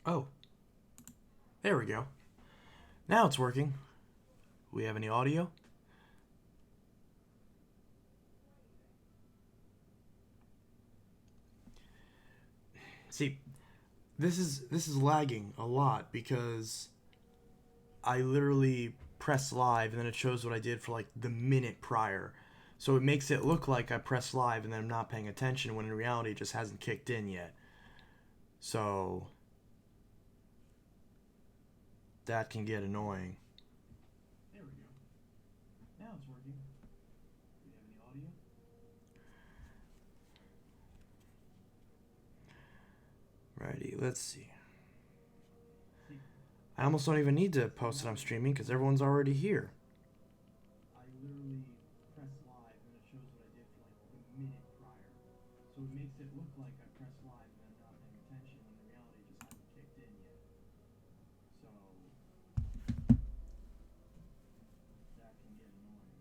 Oh, there we go. Now it's working. We have any audio? See, this is lagging a lot because I literally press live and then it shows what I did for like the minute prior. So it makes it look like I press live and then I'm not paying attention when in reality it just hasn't kicked in yet. So that can get annoying. There we go. Now it's working. Do we have any audio? Righty, let's see. I almost don't even need to post that I'm streaming because everyone's already here. I literally press live and it shows what I did for like the minute prior. So it makes it look like I press live and I'm not paying attention when in reality it just hasn't kicked in yet. So that can get annoying.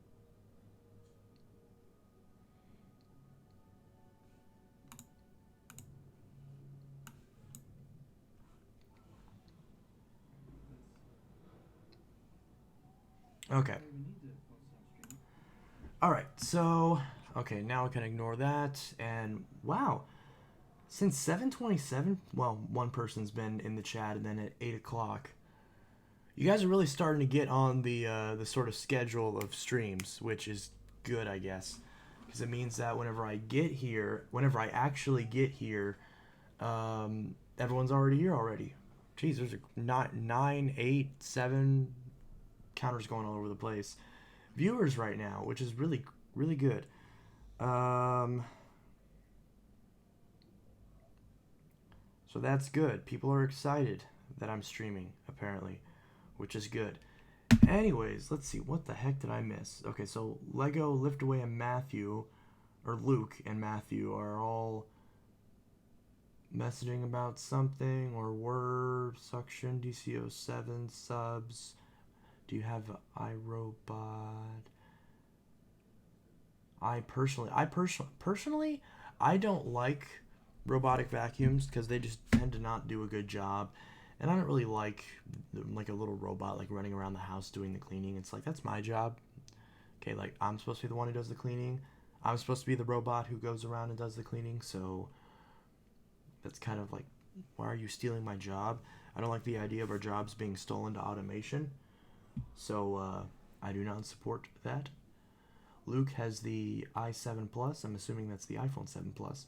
Okay. Alright, so okay, now I can ignore that and wow. Since 7:27, well, one person's been in the chat, and then at 8 o'clock, you guys are really starting to get on the sort of schedule of streams, which is good, I guess, because it means that whenever I actually get here, everyone's already here already. Jeez, there's nine, 8, 7 counters going all over the place. Viewers right now, which is really really good. Um, so that's good. People are excited that I'm streaming, apparently, which is good. Anyways, let's see. What the heck did I miss? Okay, so Lego, Liftaway, and Matthew, or Luke and Matthew, are all messaging about something, or word, suction, DCO7, subs. Do you have iRobot? Personally, I don't like robotic vacuums because they just tend to not do a good job, and I don't really like a little robot like running around the house doing the cleaning. It's like that's my job. Okay, like I'm supposed to be the one who does the cleaning. I'm supposed to be the robot who goes around and does the cleaning. So that's kind of like, why are you stealing my job? I don't like the idea of our jobs being stolen to automation. So I do not support that. Luke has the i7 Plus. I'm assuming that's the iPhone 7 Plus.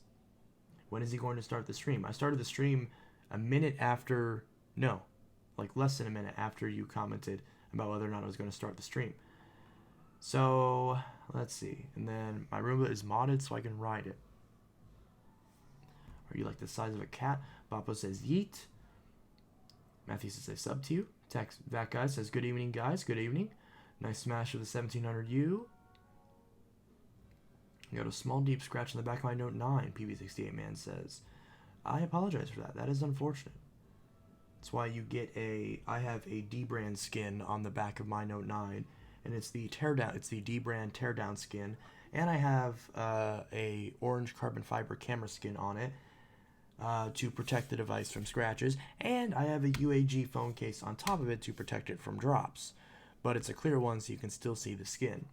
When is he going to start the stream? I started the stream a minute after, no, like less than a minute after you commented about whether or not I was going to start the stream. So, let's see. And then my Roomba is modded so I can ride it. Are you like the size of a cat? Bappo says yeet. Matthew says I sub to you. That guy says good evening, guys. Good evening. Nice smash of the 1700U. I got a small deep scratch in the back of my Note 9, PV68 Man says. I apologize for that. That is unfortunate. That's why you get I have a D-brand skin on the back of my Note 9, and it's the D-brand teardown skin, and I have a orange carbon fiber camera skin on it to protect the device from scratches, and I have a UAG phone case on top of it to protect it from drops. But it's a clear one so you can still see the skin.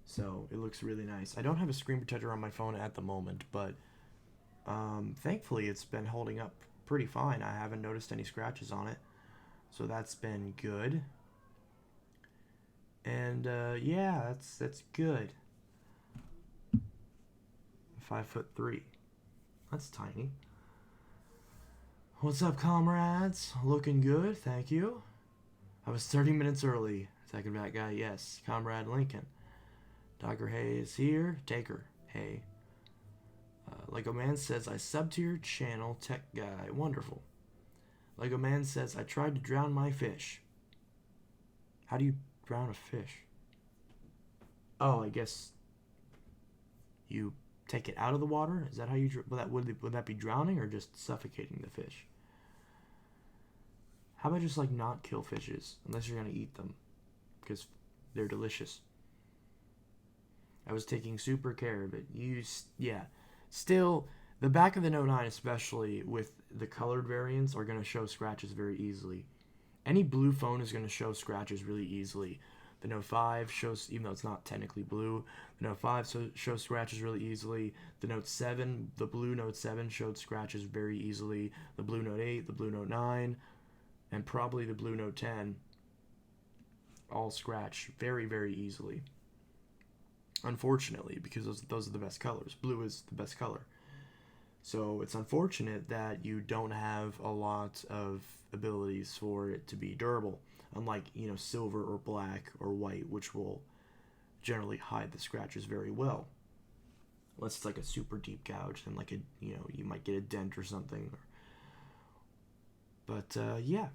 So it looks really nice. I don't have a screen protector on my phone at the moment, but thankfully it's been holding up pretty fine. I haven't noticed any scratches on it, so that's been good. And yeah, that's good. 5'3". That's tiny. What's up, comrades? Looking good, thank you. I was 30 minutes early. Second back guy, yes. Comrade Lincoln. Dr. Hay is here. Taker. Hey. Lego Man says, I sub to your channel, tech guy. Wonderful. Lego Man says, I tried to drown my fish. How do you drown a fish? Oh, I guess you take it out of the water? Is that how you... Would that be drowning or just suffocating the fish? How about just, like, not kill fishes? Unless you're going to eat them. Because they're delicious. I was taking super care of it. Yeah. Still, The back of the Note 9, especially with the colored variants, are going to show scratches very easily. Any blue phone is going to show scratches really easily. The Note 5 shows, even though it's not technically blue, the Note 5 shows scratches really easily. The Note 7, the blue Note 7 showed scratches very easily. The blue Note 8, the blue Note 9, and probably the blue Note 10 all scratch very, very easily. Unfortunately, because those are the best colors. Blue is the best color. So it's unfortunate that you don't have a lot of abilities for it to be durable, unlike, silver or black or white, which will generally hide the scratches very well. Unless it's like a super deep gouge, then like you might get a dent or something. But yeah.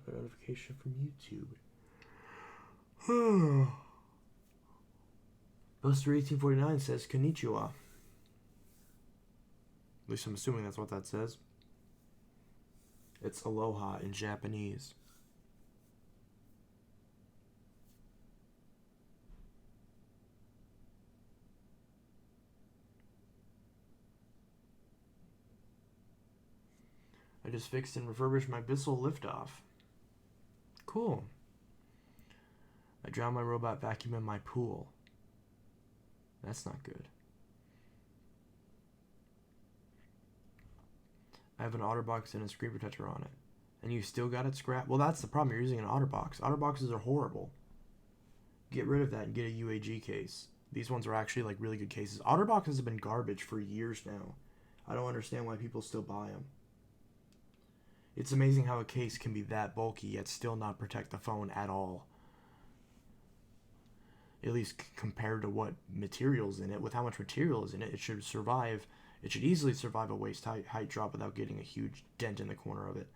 A notification from YouTube. Buster1849 says konnichiwa. At least I'm assuming that's what that says. It's aloha in Japanese. I just fixed and refurbished my Bissell liftoff. Cool. I drowned my robot vacuum in my pool. That's not good. I have an OtterBox and a screen protector on it. And you still got it scrapped? Well, that's the problem. You're using an OtterBox. OtterBoxes are horrible. Get rid of that and get a UAG case. These ones are actually like really good cases. OtterBoxes have been garbage for years now. I don't understand why people still buy them. It's amazing how a case can be that bulky yet still not protect the phone at all. At least compared to what material's in it. With how much material is in it, it should survive. It should easily survive a waist height drop without getting a huge dent in the corner of it.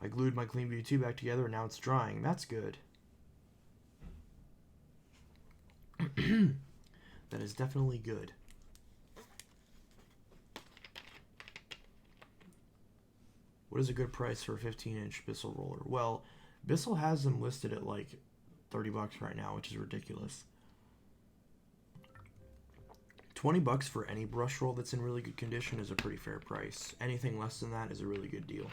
I glued my CleanView 2 back together and now it's drying. That's good. That is definitely good. What is a good price for a 15-inch Bissell roller? Well, Bissell has them listed at like $30 right now, which is ridiculous. $20 for any brush roll that's in really good condition is a pretty fair price. Anything less than that is a really good deal.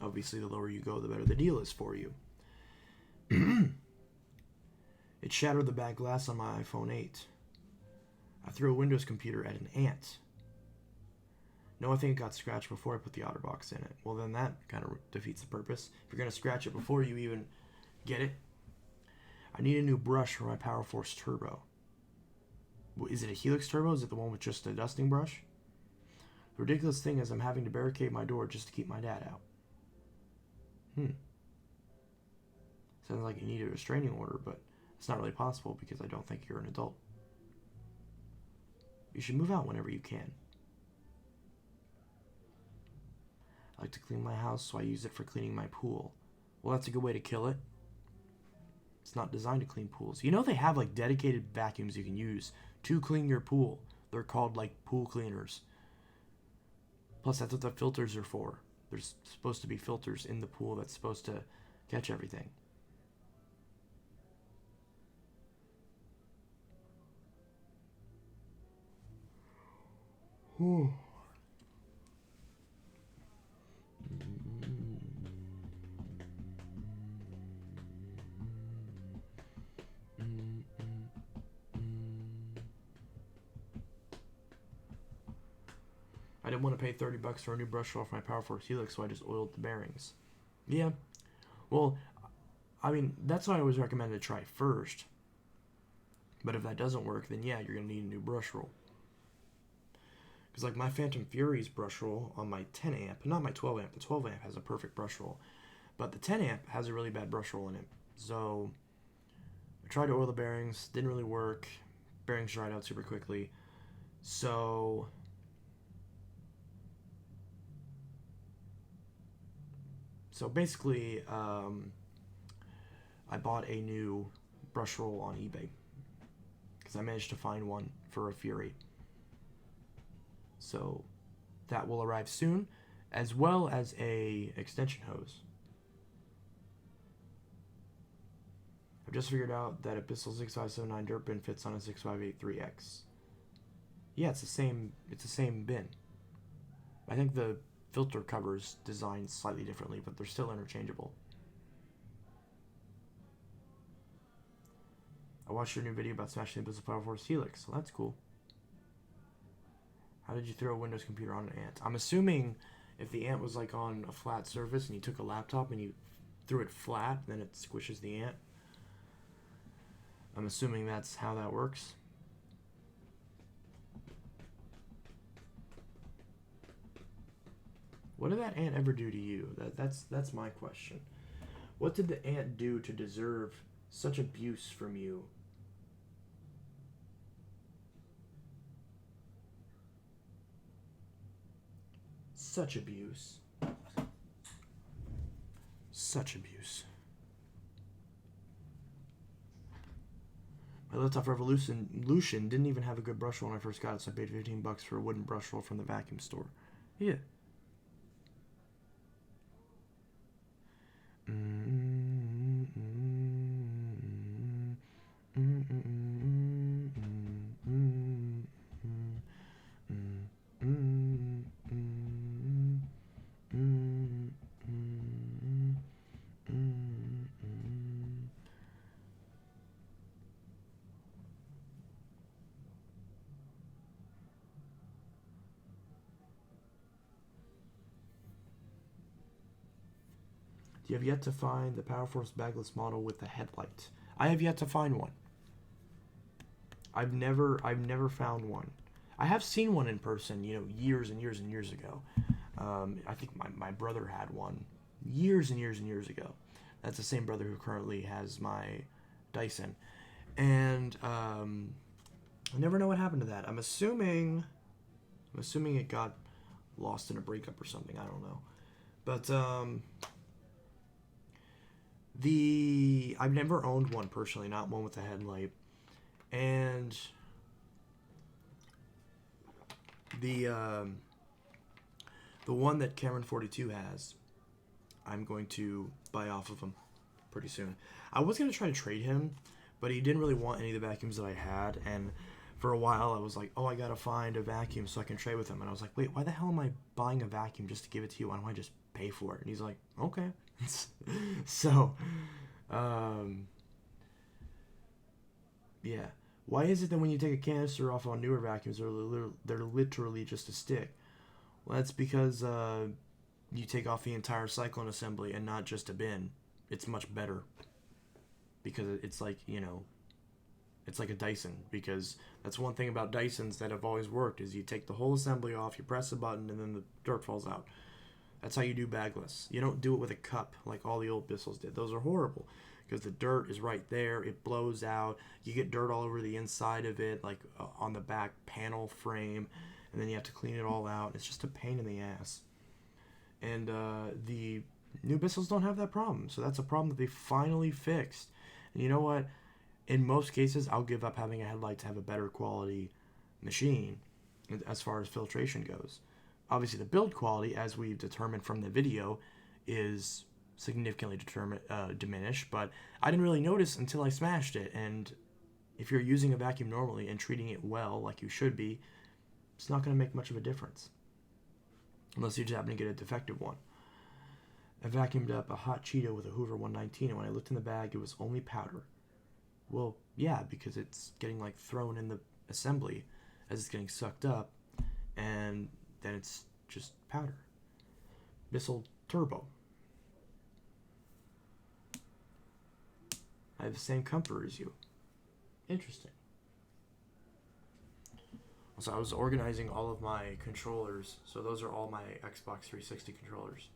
Obviously, the lower you go, the better the deal is for you. It shattered the back glass on my iPhone 8. I threw a Windows computer at an ant. No, I think it got scratched before I put the OtterBox in it. Well, then that kind of defeats the purpose. If you're going to scratch it before you even get it. I need a new brush for my Power Force Turbo. Is it a Helix Turbo? Is it the one with just a dusting brush? The ridiculous thing is I'm having to barricade my door just to keep my dad out. Sounds like you need a restraining order, but it's not really possible because I don't think you're an adult. You should move out whenever you can. I like to clean my house, so I use it for cleaning my pool. Well, that's a good way to kill it. It's not designed to clean pools. You know they have like dedicated vacuums you can use to clean your pool. They're called like pool cleaners. Plus, that's what the filters are for. There's supposed to be filters in the pool that's supposed to catch everything. Whew. I didn't want to pay $30 for a new brush roll for my Power Force Helix, so I just oiled the bearings. Yeah. Well, I mean, that's what I always recommend to try first. But if that doesn't work, then yeah, you're going to need a new brush roll. Because like my Phantom Fury's brush roll on my 10 amp, not my 12 amp, the 12 amp has a perfect brush roll. But the 10 amp has a really bad brush roll in it. So I tried to oil the bearings, didn't really work. Bearings dried out super quickly. So basically, I bought a new brush roll on eBay because I managed to find one for a Fury. So that will arrive soon, as well as a extension hose. Just figured out that a Bissell 6579 dirt bin fits on a 6583X. Yeah, it's the same bin. I think the filter cover's designed slightly differently, but they're still interchangeable. I watched your new video about smashing the Bissell Power Force Helix, so that's cool. How did you throw a Windows computer on an ant? I'm assuming if the ant was like on a flat surface and you took a laptop and you threw it flat, then it squishes the ant. I'm assuming that's how that works. What did that ant ever do to you? That's my question. What did the ant do to deserve such abuse from you? Such abuse. Such abuse. My Laptop Revolution didn't even have a good brush roll when I first got it, so I paid $15 for a wooden brush roll from the vacuum store. Yeah. You have yet to find the Power Force bagless model with the headlight. I have yet to find one. I've never found one. I have seen one in person, years and years and years ago. I think my brother had one years and years and years ago. That's the same brother who currently has my Dyson. And I never know what happened to that. I'm assuming it got lost in a breakup or something. I don't know. But I've never owned one personally, not one with a headlight. And the one that Cameron 42 has, I'm going to buy off of him pretty soon. I was going to try to trade him, but he didn't really want any of the vacuums that I had, and for a while I was like, oh, I gotta find a vacuum so I can trade with him. And I was like, wait, why the hell am I buying a vacuum just to give it to you? Why don't I just pay for it? And he's like, okay. So yeah, why is it that when you take a canister off on newer vacuums, they're literally just a stick? Well, that's because you take off the entire cyclone assembly and not just a bin. It's much better because it's like, it's like a Dyson, because that's one thing about Dysons that have always worked is you take the whole assembly off, you press a button, and then the dirt falls out. That's how you do bagless. You don't do it with a cup like all the old Bissells did. Those are horrible because the dirt is right there. It blows out. You get dirt all over the inside of it, like on the back panel frame, and then you have to clean it all out. It's just a pain in the ass. And the new Bissells don't have that problem, so that's a problem that they finally fixed. And you know what? In most cases, I'll give up having a headlight to have a better quality machine as far as filtration goes. Obviously, the build quality, as we've determined from the video, is significantly diminished, but I didn't really notice until I smashed it. And if you're using a vacuum normally and treating it well, like you should be, it's not going to make much of a difference. Unless you just happen to get a defective one. I vacuumed up a hot Cheeto with a Hoover 119, and when I looked in the bag, it was only powder. Well, yeah, because it's getting thrown in the assembly as it's getting sucked up, and then it's just powder. Bissell Turbo. I have the same comfort as you. Interesting. So I was organizing all of my controllers. So those are all my Xbox 360 controllers.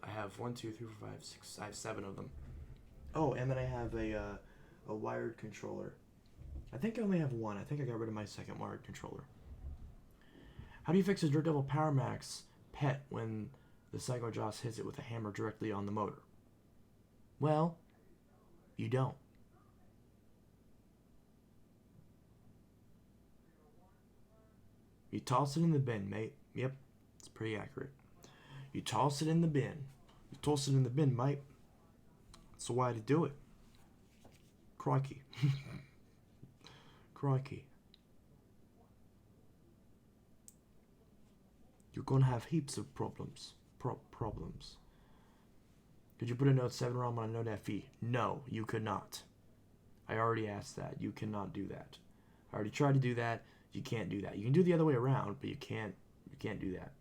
I have 1, 2, 3, 4, 5, 6. I have 7 of them. Oh, and then I have a wired controller. I think I only have one. I think I got rid of my second wired controller. How do you fix a Dirt Devil Power Max pet when the Psycho Joss hits it with a hammer directly on the motor? Well, you don't. You toss it in the bin, mate. Yep, it's pretty accurate. You toss it in the bin. You toss it in the bin, mate. That's the way to do it. Crikey. Crikey. You're gonna have heaps of problems. Problems. Could you put a Note 7 ROM on a Note FE? No, you could not. I already asked that. You cannot do that. I already tried to do that. You can't do that. You can do the other way around, but you can't do that.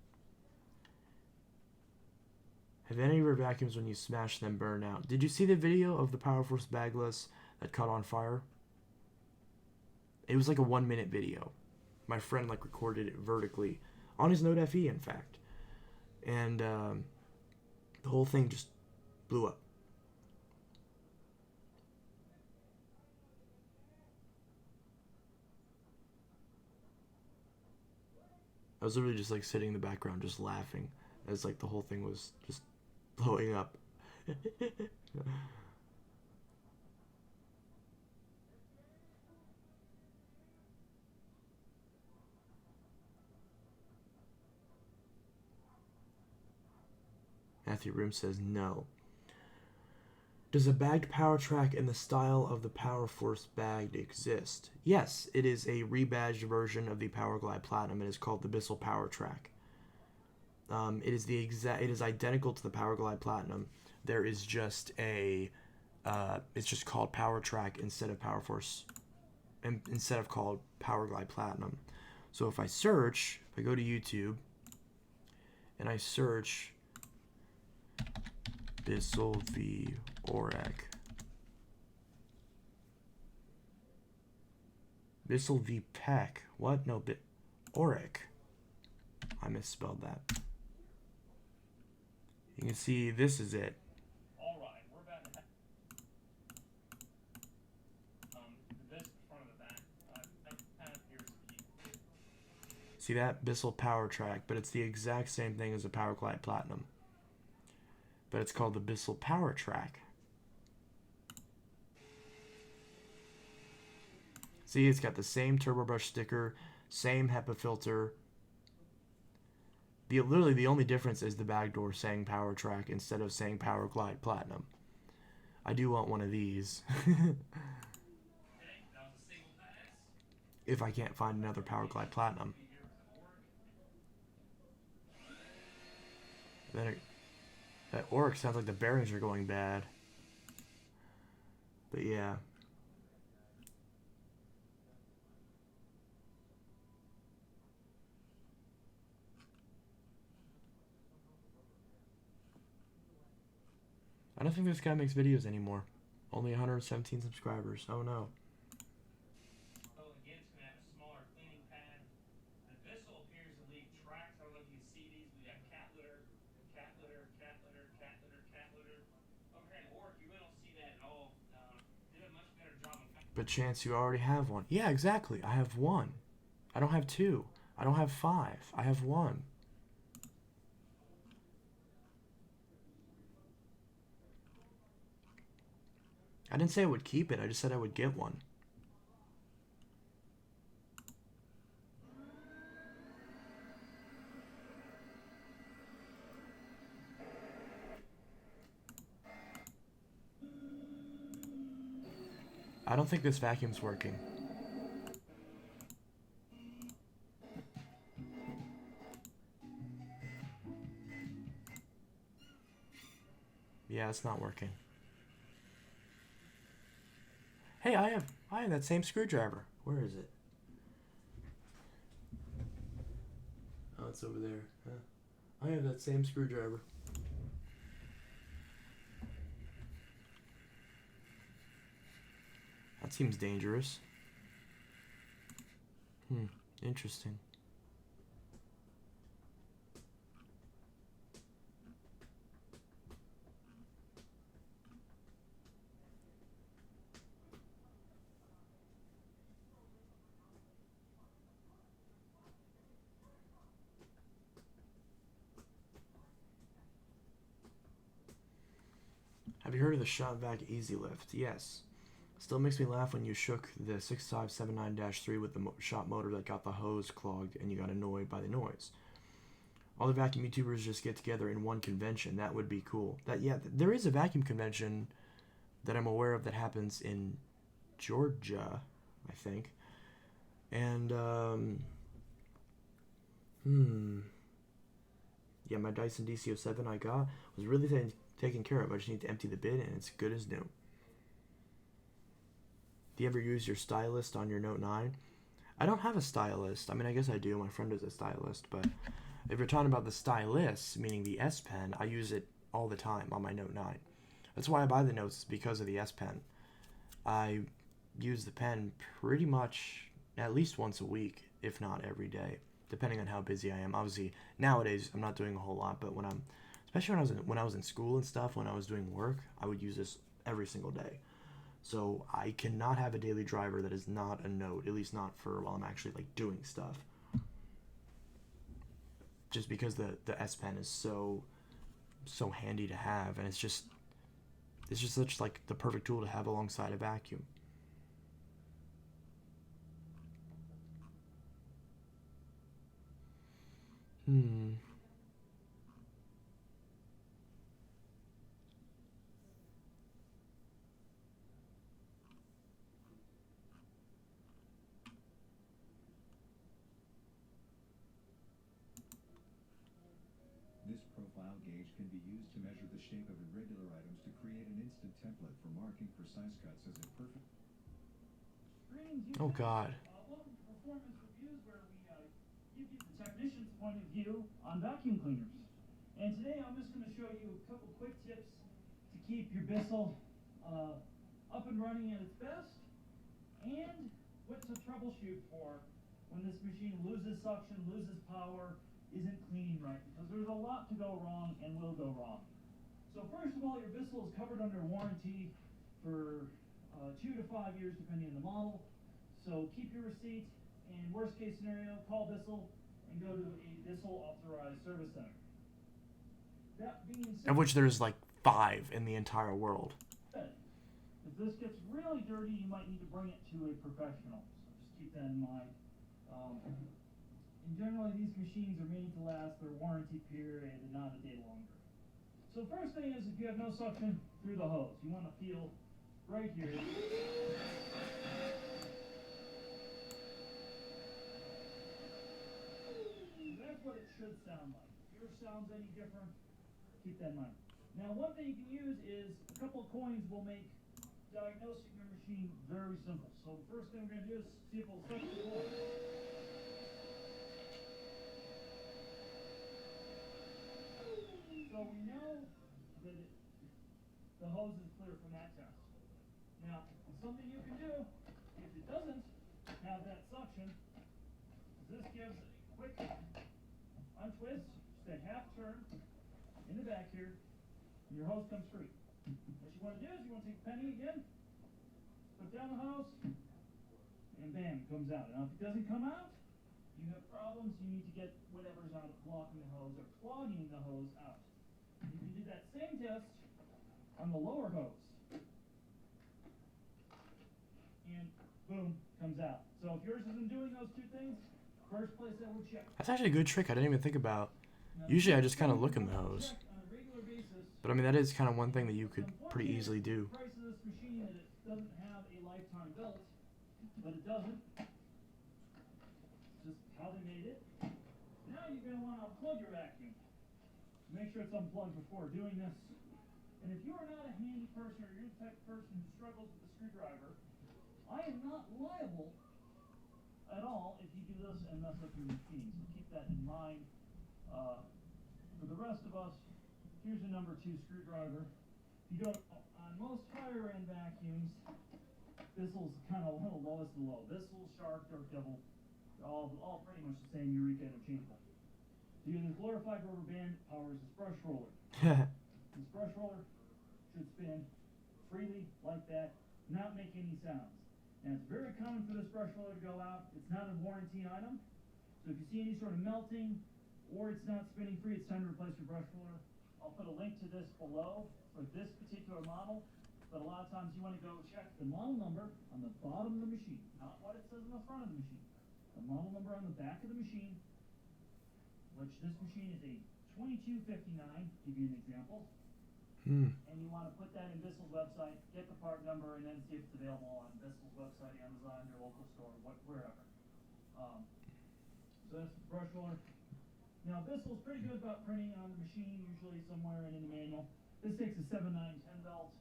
Have any of your vacuums, when you smash them, burn out? Did you see the video of the Power Force bagless that caught on fire? It was like a 1-minute video. My friend like recorded it vertically on his Note FE, in fact, and the whole thing just blew up. I was literally just like sitting in the background, just laughing as like the whole thing was just blowing up. Matthew Room says no. Does a bagged power track in the style of the Power Force bagged exist? Yes, it is a rebadged version of the Power Glide Platinum. It is called the Bissell Power Track. It is identical to the Power Glide Platinum. There is just a it's just called Power Track instead of Power Force, instead of called Power Glide Platinum. So if I go to YouTube and I search Bissell v Auric. Bissell v Peck. What? No, Auric. I misspelled that. You can see this is it. All right, we're back. This front of the back. Kind of here's the. See that? Bissell Power Track, but it's the exact same thing as a Power Glide Platinum. But it's called the Bissell Power Track. See, it's got the same turbo brush sticker, same HEPA filter. Literally the only difference is the back door saying Power Track instead of saying Power Glide Platinum. I do want one of these. If I can't find another Power Glide Platinum. That Auric sounds like the bearings are going bad. But yeah. I don't think this guy makes videos anymore. Only 117 subscribers. Oh no. Oh, again, it's going to have a smaller cleaning pad. The Bissell appears to leave tracks. I don't know if you can see these. We got cat litter, cat litter, cat litter, cat litter, cat litter. Over here in Auric, you really don't see that at all. Did a much better job of. But Chance, you already have one. Yeah, exactly. I have one. I don't have two. I don't have five. I have one. I didn't say I would keep it. I just said I would get one. I don't think this vacuum's working. Yeah, it's not working. Hey, I have that same screwdriver. Where is it? Oh, it's over there. I have that same screwdriver. That seems dangerous. Interesting. Have you heard of the Shop Vac Easy Lift? Yes. Still makes me laugh when you shook the 6579-3 with the shop motor that got the hose clogged and you got annoyed by the noise. All the vacuum YouTubers just get together in one convention. That would be cool. There is a vacuum convention that I'm aware of that happens in Georgia, I think. And yeah, my Dyson DC07 I got was really taken care of. I just need to empty the bin and it's good as new. Do you ever use your stylist on your Note 9? I don't have a stylist. I mean, I guess I do. My friend is a stylist. But if you're talking about the stylus, meaning the S Pen, I use it all the time on my Note 9. That's why I buy the Notes, because of the S Pen. I use the pen pretty much at least once a week, if not every day, depending on how busy I am. Obviously, nowadays I'm not doing a whole lot, but especially when I was in school and stuff, when I was doing work, I would use this every single day. So I cannot have a daily driver that is not a Note, at least not for while I'm actually like doing stuff. Just because the S Pen is so handy to have, and it's just such like the perfect tool to have alongside a vacuum. Hmm. This profile gauge can be used to measure the shape of irregular items to create an instant template for marking precise cuts as a perfect. Oh God. Welcome to Performance Reviews, where we give you the technician's point of view on vacuum cleaners. And today I'm just going to show you a couple quick tips to keep your Bissell up and running at its best, and what to troubleshoot for when this machine loses suction, loses power, isn't cleaning right, because there's a lot to go wrong and will go wrong. So first of all, your Bissell is covered under warranty for 2 to 5 years depending on the model. So keep your receipt, and worst case scenario, call Bissell and go to a Bissell authorized service center. That being said, Of which there's like 5 in the entire world. if this gets really dirty, you might need to bring it to a professional. So just keep that in mind. And generally, these machines are made to last their warranty period and not a day longer. So first thing is, if you have no suction through the hose, you want to feel right here. That's what it should sound like. If yours sounds any different, keep that in mind. Now, one thing you can use is a couple of coins will make diagnosing your machine very simple. So the first thing we're going to do is see if it'll suck the coin. So we know that the hose is clear from that test. Now, something you can do, if it doesn't have that suction, this gives a quick untwist, just a half turn in the back here, and your hose comes free. What you want to do is you want to take a penny again, put down the hose, and bam, it comes out. Now, if it doesn't come out, you have problems. You need to get whatever's on it blocking the hose or clogging the hose out. You can do that same test on the lower hose, and boom, comes out. So if yours isn't doing those two things, first place I would check. That's actually a good trick I didn't even think about. Usually I just kind of look in the hose. But I mean, that is kind of one thing that you could pretty easily do. The price of this machine is it doesn't have a lifetime belt, but it doesn't. Just how they made it. Now you're going to want to unplug your vacuum. Make sure it's unplugged before doing this. And if you are not a handy person or you're the type of person who struggles with a screwdriver, I am not liable at all if you do this and mess up your machine. So keep that in mind. For the rest of us, here's a number 2 screwdriver. If you go on most higher end vacuums, Bissell's kind of one of the lowest of low. Bissell, Shark, Dark Devil, all pretty much the same, Eureka interchangeable. So using glorified rubber band powers this brush roller. This brush roller should spin freely like that, not make any sounds. Now it's very common for this brush roller to go out. It's not a warranty item. So if you see any sort of melting or it's not spinning free, it's time to replace your brush roller. I'll put a link to this below for this particular model. But a lot of times you want to go check the model number on the bottom of the machine, not what it says on the front of the machine. The model number on the back of the machine, which this machine is a 2259, to give you an example. And you want to put that in Bissell's website, get the part number, and then see if it's available on Bissell's website, Amazon, your local store, wherever. So that's the brush roller. Now Bissell's pretty good about printing on the machine, usually somewhere in the manual. This takes a 7, 9, 10 belt.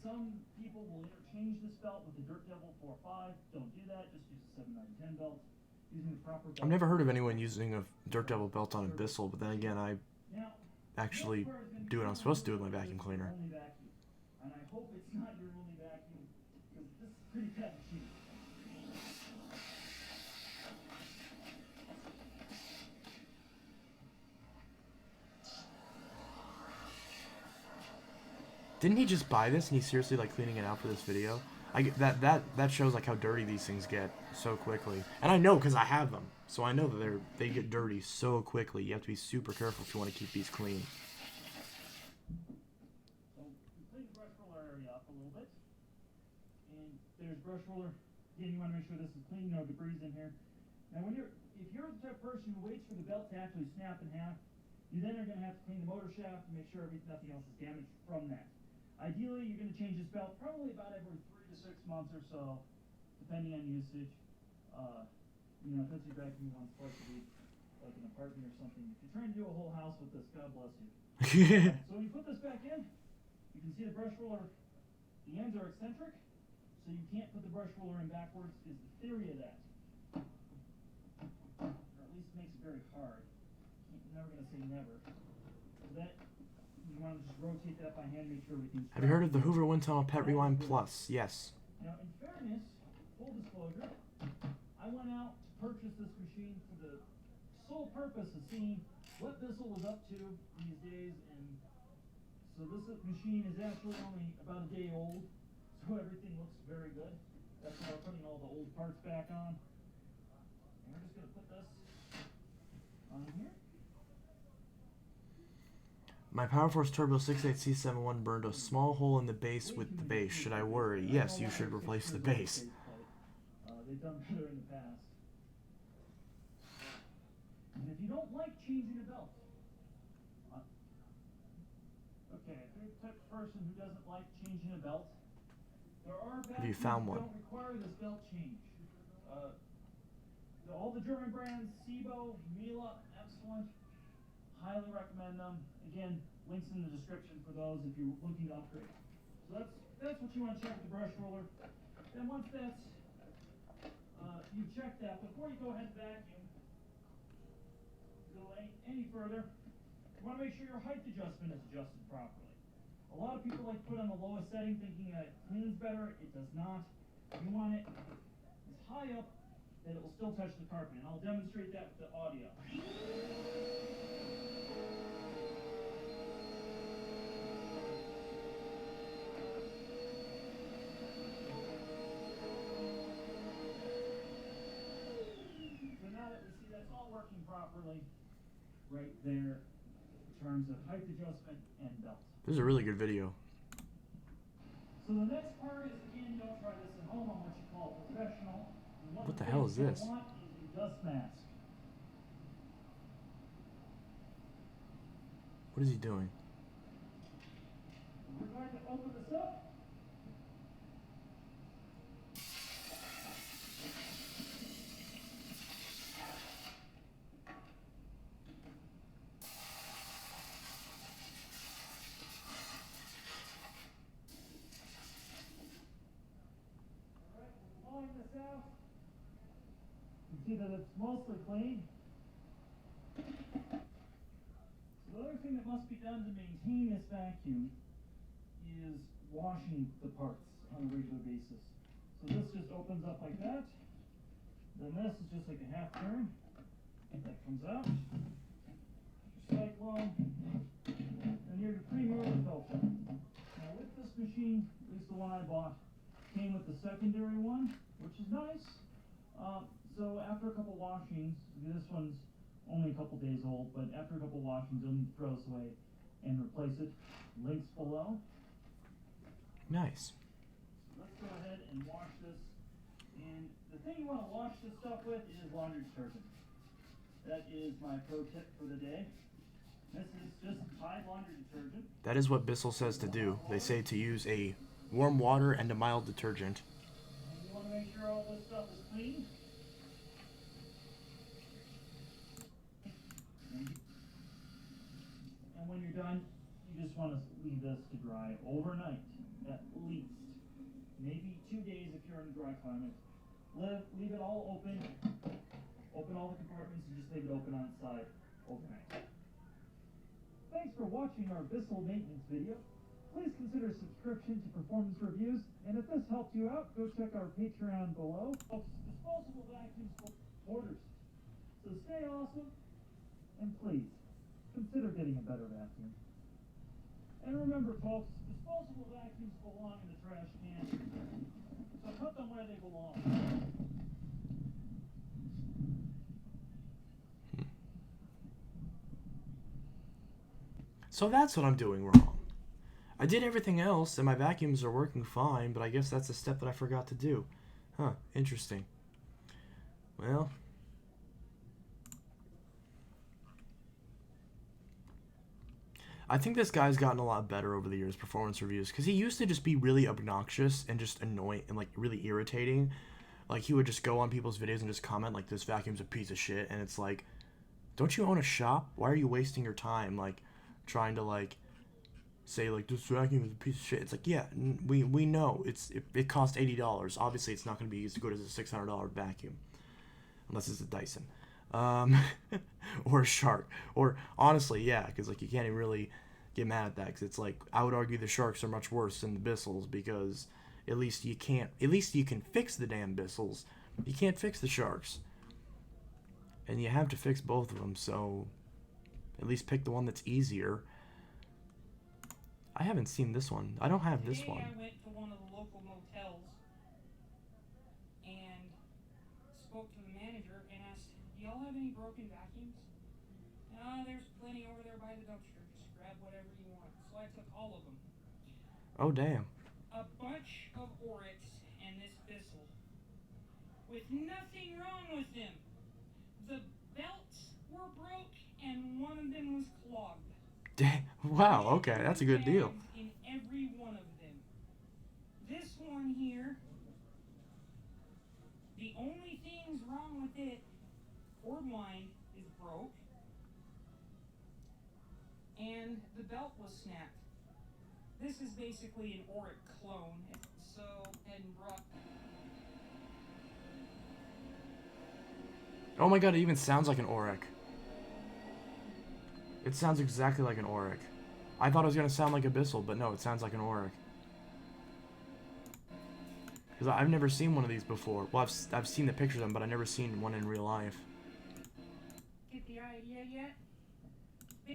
Some people will interchange this belt with the Dirt Devil 4.5. Don't do that, just use a 7, 9, 10 belt. Using the proper belt. I've never heard of anyone using a Dirt Devil belt on a Bissell, but then again, I actually do what I'm supposed to do with my vacuum cleaner. And I hope it's not your only vacuum, because this is pretty bad machine. Didn't he just buy this and he's seriously like cleaning it out for this video? I get that shows like how dirty these things get so quickly. And I know because I have them, so I know that they get dirty so quickly. You have to be super careful if you want to keep these clean. So we clean the brush roller area up a little bit, and there's brush roller. Again, you want to make sure this is clean, no debris in here. Now, if you're the type of person who waits for the belt to actually snap in half, you then are going to have to clean the motor shaft and make sure nothing else is damaged from that. Ideally, you're going to change this belt probably about every 3 to 6 months or so, depending on usage. You know, if it's your vacuum once twice a week, like an apartment or something. If you're trying to do a whole house with this, God bless you. So when you put this back in, you can see the brush roller, the ends are eccentric, so you can't put the brush roller in backwards, is the theory of that. Or at least makes it very hard. I'm never going to say never. So that, you want to just rotate that by hand, make sure everything's... Have you heard of the Hoover Wind Tunnel Pet Rewind Plus? Yes. Now, in fairness, full disclosure, I went out to purchase this machine for the sole purpose of seeing what Bissell was up to these days, and so this machine is actually only about a day old, so everything looks very good. That's why we're putting all the old parts back on. And we're just going to put this on here. My PowerForce Turbo 68C71 burned a small hole in the base with the base. Should I worry? Yes, you should replace the base. They've done better in the past. And if you don't like changing a belt, okay, if you're the type of person who doesn't like changing a belt, there are Have you vacuums found that one? don't require this belt change. All the German brands, Sibo, Miele, excellent. Highly recommend them. Again, links in the description for those if you're looking to upgrade. So that's what you want to check with the brush roller. Then once that's you've checked that, before you go ahead and vacuum, go any further, you want to make sure your height adjustment is adjusted properly. A lot of people like to put on the lowest setting thinking that it cleans better. It does not. You want it as high up that it will still touch the carpet, and I'll demonstrate that with the audio. Working properly right there in terms of height adjustment and belt. This is a really good video. So the next part is, again, don't try this at home on what you call professional. What the hell is this? What you want is a dust mask. What is he doing? We're going to open this up. This out. You can see that it's mostly clean. So the other thing that must be done to maintain this vacuum is washing the parts on a regular basis. So this just opens up like that. Then this is just like a half turn. That comes out. Cyclone. And here's your pre-motor filter. Now with this machine, at least the one I bought, came with the secondary one, which is nice. So after a couple washings, this one's only a couple days old, but after a couple washings, you'll need to throw this away and replace it. Links below. Nice. So let's go ahead and wash this. And the thing you want to wash this stuff with is laundry detergent. That is my pro tip for the day. This is just Tide laundry detergent. That is what Bissell says to do. They say to use a warm water and a mild detergent. And you want to make sure all this stuff is clean. And when you're done, you just want to leave this to dry overnight, at least. Maybe 2 days if you're in a dry climate. Leave it all open. Open all the compartments and just leave it open on its side overnight. Thanks for watching our Bissell maintenance video. Please consider subscription to Performance Reviews, and if this helped you out, go check our Patreon below. Disposable vacuums for orders. So stay awesome, and please, consider getting a better vacuum. And remember, folks, disposable vacuums belong in the trash can, so put them where they belong. So that's what I'm doing wrong. I did everything else, and my vacuums are working fine, but I guess that's a step that I forgot to do. Huh, interesting. Well, I think this guy's gotten a lot better over the years, Performance Reviews, because he used to just be really obnoxious and just annoying and, like, really irritating. Like, he would just go on people's videos and just comment, like, this vacuum's a piece of shit, and it's like, don't you own a shop? Why are you wasting your time, like, trying to, like, say, like, this vacuum is a piece of shit? It's like, yeah, we know. It costs $80. Obviously, it's not going to be as good as a $600 vacuum. Unless it's a Dyson. Or a Shark. Or, honestly, yeah, because, like, you can't even really get mad at that, because it's like, I would argue the Sharks are much worse than the Bissells, because at least you can fix the damn Bissells. You can't fix the Sharks. And you have to fix both of them, so at least pick the one that's easier. I haven't seen this one. I don't have this one. I went to one of the local motels and spoke to the manager and asked, do y'all have any broken vacuums? There's plenty over there by the dumpster. Just grab whatever you want. So I took all of them. Oh, damn. A bunch of Oryx and this Bissell. With nothing wrong with them. The belts were broke and one of them was clogged. Wow, okay, that's a good deal. In every one of them. This one here, the only things wrong with it, cord wind is broke, and the belt was snapped. This is basically an Oric clone, so and brought. Oh my god, it even sounds like an Oric. It sounds exactly like an Oric. I thought it was going to sound like a Bissell, but no, it sounds like an Oric. Because I've never seen one of these before. Well, I've seen the pictures of them, but I've never seen one in real life. Get the idea yet?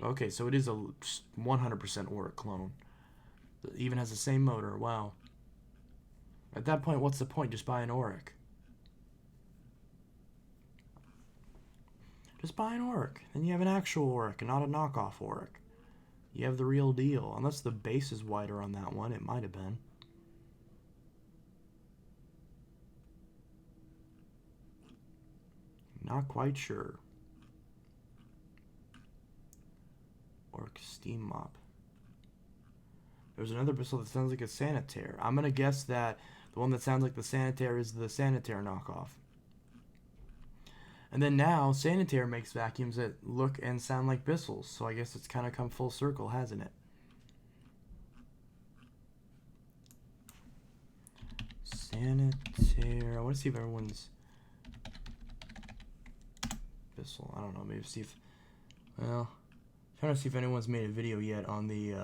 Okay, so it is a 100% Oric clone. It even has the same motor. Wow. At that point, what's the point? Just buy an Oric. Just buy an Oric. Then you have an actual Oric and not a knockoff Oric. You have the real deal. Unless the base is wider on that one, it might have been. Not quite sure. Oric Steam Mop. There's another Bissell that sounds like a Sanitaire. I'm going to guess that the one that sounds like the Sanitaire is the Sanitaire knockoff. And then now, Sanitaire makes vacuums that look and sound like Bissells, so I guess it's kind of come full circle, hasn't it? Sanitaire. I want to see if everyone's Bissell. I don't know. Maybe see if. Well, trying to see if anyone's made a video yet on the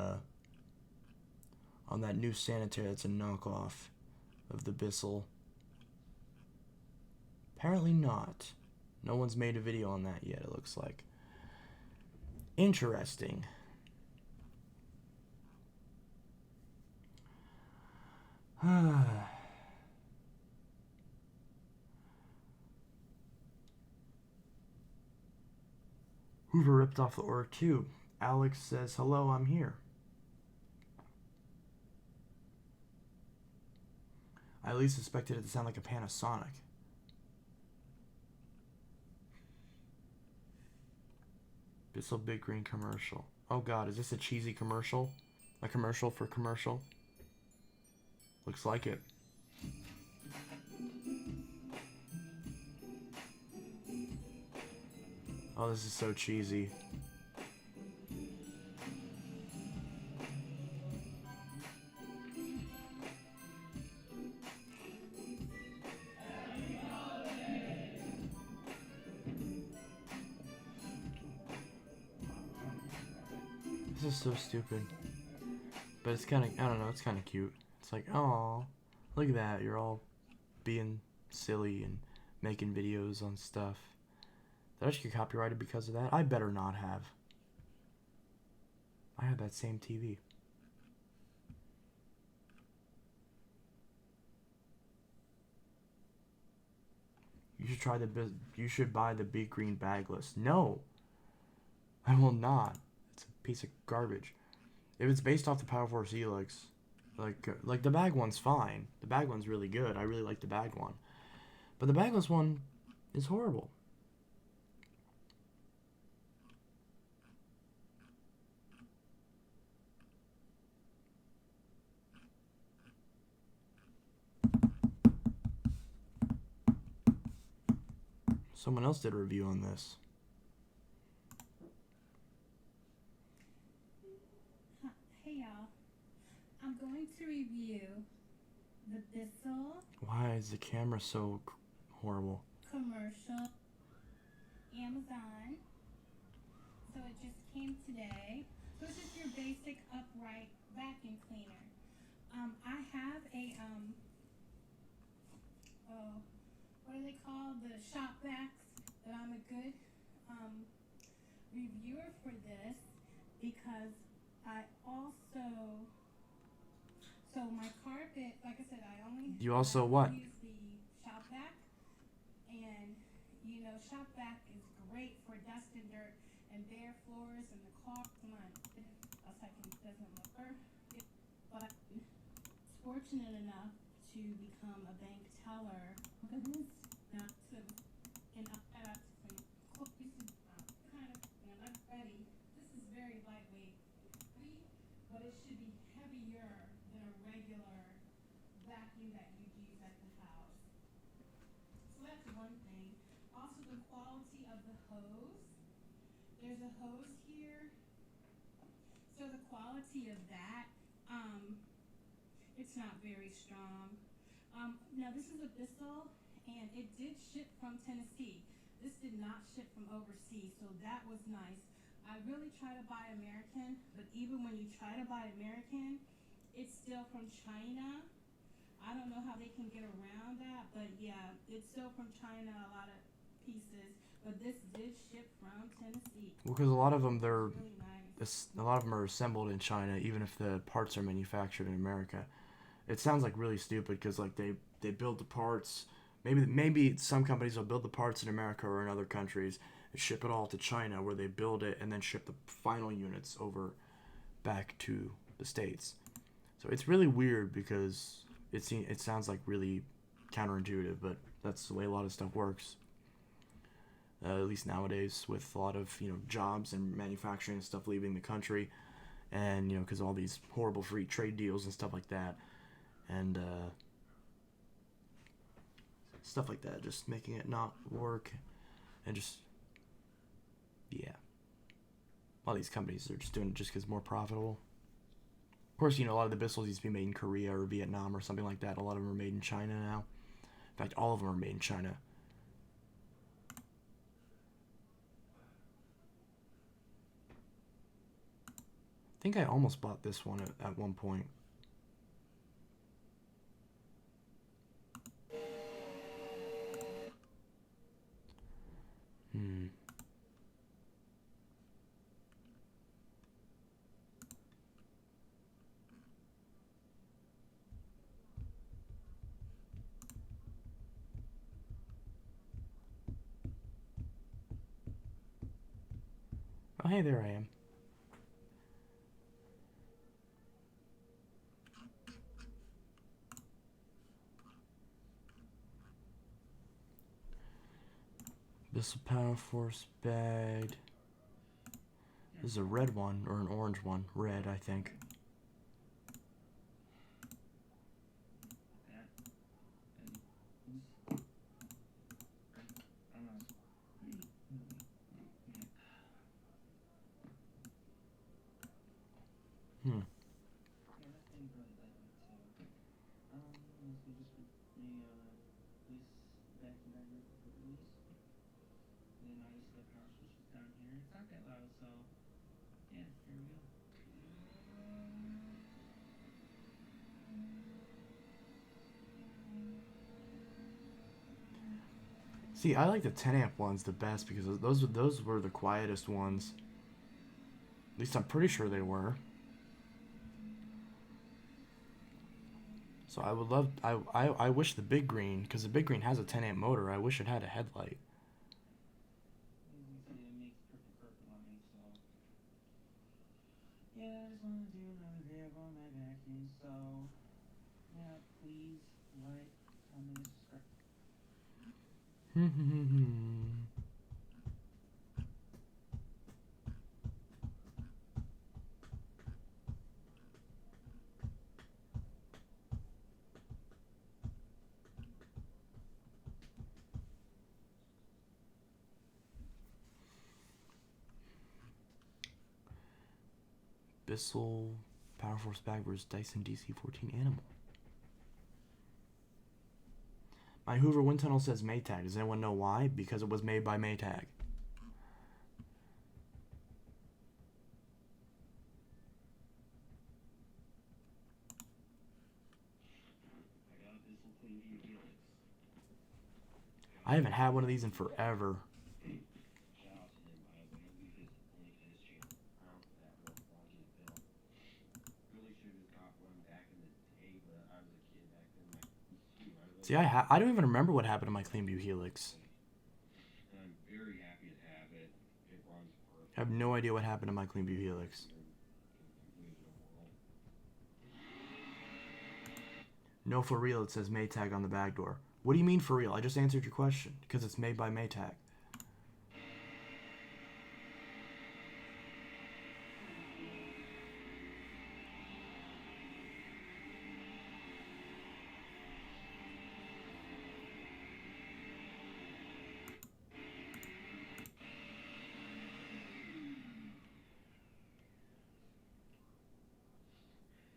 on that new Sanitaire that's a knockoff of the Bissell. Apparently not. No one's made a video on that yet, it looks like. Interesting. Hoover ripped off the Oric too. Alex says, hello, I'm here. I at least suspected it to sound like a Panasonic. Bissell Big Green commercial. Oh god, is this a cheesy commercial? A commercial for commercial? Looks like it. Oh, this is so cheesy. This is so stupid. But it's kind of, I don't know, it's kind of cute. It's like, oh, look at that. You're all being silly and making videos on stuff. Did I just get copyrighted because of that? I better not have. I had that same TV. You should buy the Big Green Bagless. No, I will not. It's a piece of garbage. If it's based off the Power Force Helix, like the bag one's fine. The bag one's really good. I really like the bag one. But the bagless one is horrible. Someone else did a review on this. Hey y'all, I'm going to review the Bissell Why is the camera so horrible? commercial Amazon. So it just came today. So it's just your basic upright vacuum cleaner. I have a what do they call the shop vacs? That I'm a good reviewer for this because I also my carpet, like I said, I only You also what? use the shop vac, and you know shop vac is great for dust and dirt and bare floors and the car. Come on, outside doesn't look perfect, but I'm fortunate enough to become a bank teller. Goodness, not to and kind of when I'm ready. This is very lightweight, but it should be heavier than a regular vacuum that you use at the house. So that's one thing. Also the quality of the hose. There's a hose here. So the quality of that, it's not very strong. Now this is a Bissell, and it did ship from Tennessee. This did not ship from overseas, so that was nice. I really try to buy American, but even when you try to buy American, it's still from China. I don't know how they can get around that, but yeah, it's still from China, a lot of pieces. But this did ship from Tennessee. Well, because a lot of them, Really nice. a lot of them are assembled in China, even if the parts are manufactured in America. It sounds like really stupid because like they build the parts. Maybe some companies will build the parts in America or in other countries and ship it all to China where they build it and then ship the final units over back to the States. So it's really weird because it sounds like really counterintuitive, but that's the way a lot of stuff works. At least nowadays, with a lot of jobs and manufacturing and stuff leaving the country, and because all these horrible free trade deals and stuff like that, and stuff like that, just making it not work, and just a lot of these companies are just doing it just because it's more profitable. Of course, a lot of the Bissells used to be made in Korea or Vietnam or something like that. A lot of them are made in China now. In fact, all of them are made in China. I think I almost bought this one at one point. Oh, hey, there I am. This Power Force bag. This is a red one or an orange one. Red, I think. That. I don't know. Hmm. Yeah, that thing really lightweight too. This will just be this vacuum bagger for release. And then obviously the power switch is down here. It's not that loud, so yeah, here we go. See, I like the 10 amp ones the best because those were the quietest ones. At least I'm pretty sure they were. So I would love, I wish the big green, because the big green has a 10 amp motor, I wish it had a headlight. As you can see, it makes perfect lighting, so yeah, I just want to do another video on my vacuum, so yeah, please like, comment, and subscribe. Bissell Power Force bag versus Dyson DC-14 Animal. My Hoover wind tunnel says Maytag. Does anyone know why? Because it was made by Maytag. I haven't had one of these in forever. See, I don't even remember what happened to my Cleanview Helix. I'm very happy to have it. It runs perfect. I have no idea what happened to my Cleanview Helix. No, for real, it says Maytag on the back door. What do you mean for real? I just answered your question. Because it's made by Maytag.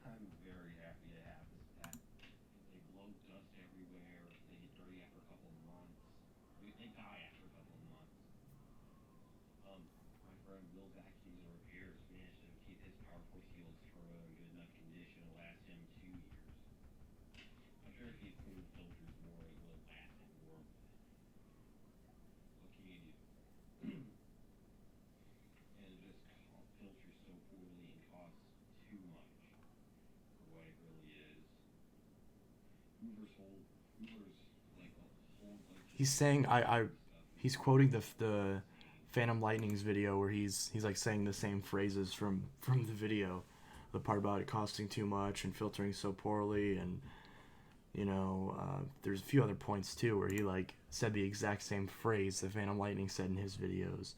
I'm very happy to have this pack. They blow dust everywhere. They get dirty after a couple of months. They die after a couple of months. My friend Will vacuums and repairs managed to keep his Power Force Helix Turbo in good enough condition to last him 2 years. I'm sure if he had cleaned filters more, it would have lasted more. What can you do? And it just filters so poorly and costs too much for what it really is. Hoover's like a whole like He's saying he's quoting the Phantom Lightning's video where he's like saying the same phrases from the video, the part about it costing too much and filtering so poorly, and you know there's a few other points too where he like said the exact same phrase that Phantom Lightning said in his videos.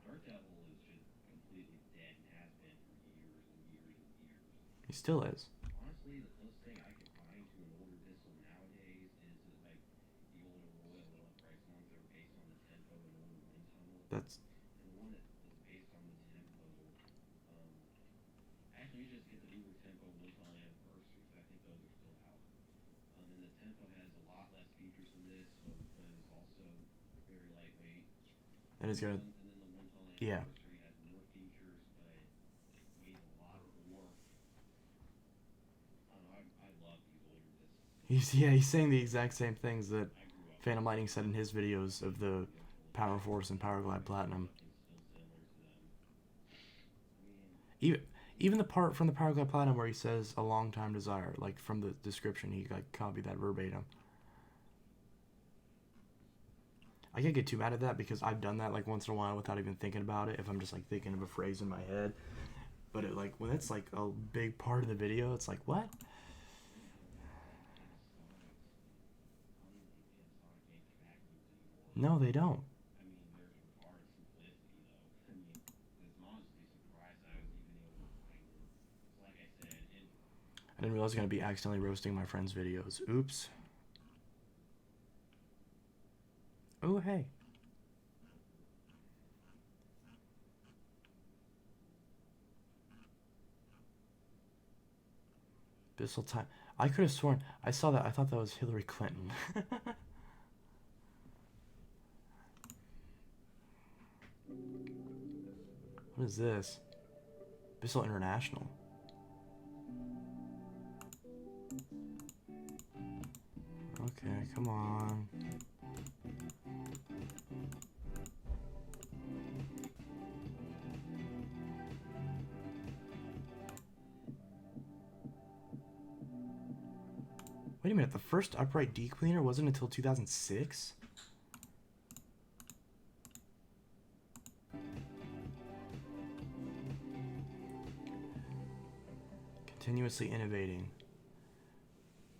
Dark Devil is just completely dead and has been for years and years and years. He still is. Honestly, the closest thing I can find to an older pistol nowadays is like the older Royal Price ones that are based on the tempo and older wind tunnel. That's And the one that is based on the tempo, actually you just get the Hoover Tempo wind tunnel anniversary, because I think those are still out. And the tempo has a lot less features than this, but is also very lightweight. and it's gonna And then the wind tunnel yeah. anniversary has more features, but it weighs a lot more. I don't know, I love these older pistols. He's saying the exact same things that Phantom Lightning said in his videos of the Power Force and Power Glide Platinum. Even the part from the Power Glide Platinum where he says a long time desire, like from the description, he like copied that verbatim. I can't get too mad at that because I've done that like once in a while without even thinking about it if I'm just like thinking of a phrase in my head. But it like when it's like a big part of the video, it's like what? No, they don't. I mean, there's retarded simplicity, though. I mean, it's honestly I didn't realize I was going to be accidentally roasting my friend's videos. Oops. Oh, hey. Bissell time. I could have sworn. I saw that. I thought that was Hillary Clinton. What is this? Bissell International. Okay, come on. Wait a minute, the first upright deep cleaner wasn't until 2006? Continuously innovating.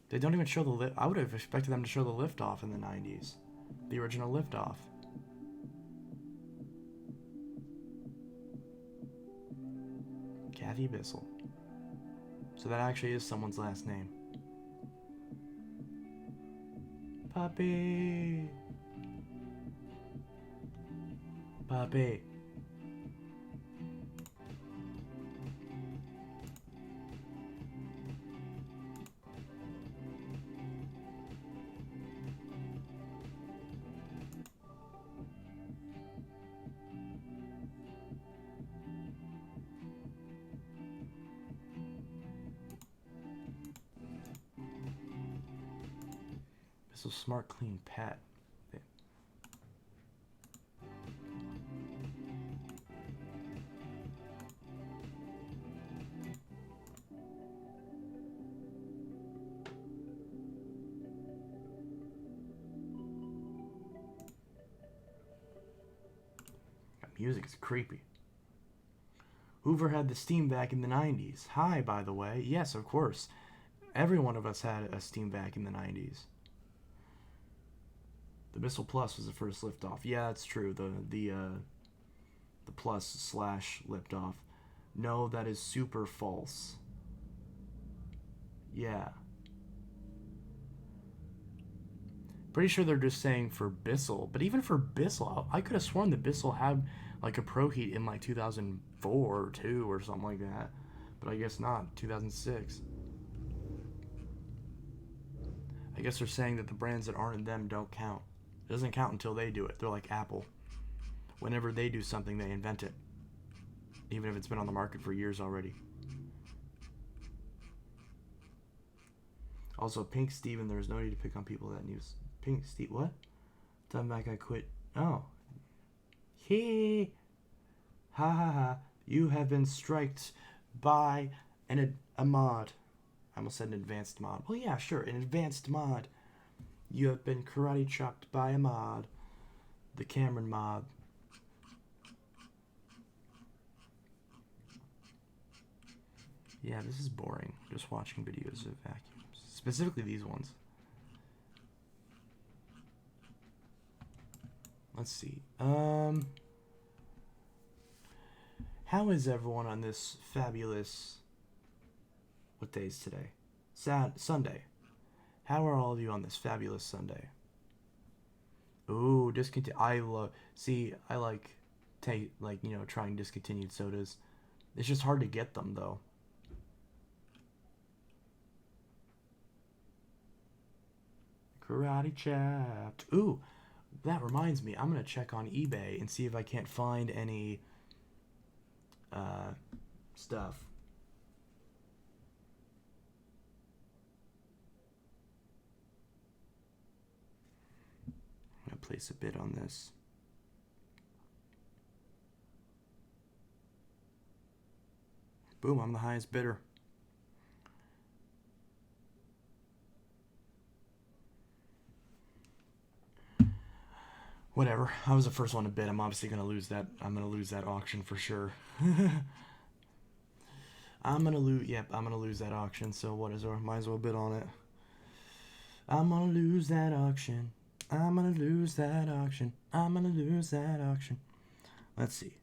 They don't even show the lift. I would have expected them to show the liftoff in the 90s. The original liftoff. Kathy Bissell. So that actually is someone's last name. Puppy. Puppy. So smart, clean pet. That music is creepy. Hoover had the steam vac in the 90s. Hi, by the way. Yes, of course. Every one of us had a steam vac in the 90s. The Bissell Plus was the first liftoff. Yeah, that's true. The Plus / liftoff. No, that is super false. Yeah. Pretty sure they're just saying for Bissell, but even for Bissell, I could have sworn that Bissell had like a Pro Heat in like 2004 or 2 or something like that, but I guess not. 2006. I guess they're saying that the brands that aren't in them don't count. It doesn't count until they do it. They're like Apple. Whenever they do something, they invent it. Even if it's been on the market for years already. Also, Pink Steven, there's no need to pick on people that news. Pink Steve, what? Time back I quit. Oh. Hee. Ha ha ha. You have been striked by a mod. I almost said an advanced mod. Well, yeah, sure, an advanced mod. You have been karate chopped by a mod. The Cameron mod. Yeah, this is boring. Just watching videos of vacuums. Specifically these ones. Let's see. How is everyone on this fabulous... What day is today? Sunday. How are all of you on this fabulous Sunday? Ooh, discontinue. I like trying discontinued sodas. It's just hard to get them though. Karate chopped. Ooh, that reminds me. I'm gonna check on eBay and see if I can't find any stuff. I'm gonna place a bid on this. Boom, I'm the highest bidder. Whatever. I was the first one to bid. I'm obviously gonna lose that. I'm gonna lose that auction for sure. I'm gonna lose. Yep, I'm gonna lose that auction. So what is there? Might as well bid on it. I'm gonna lose that auction. I'm gonna lose that auction. I'm gonna lose that auction. Let's see.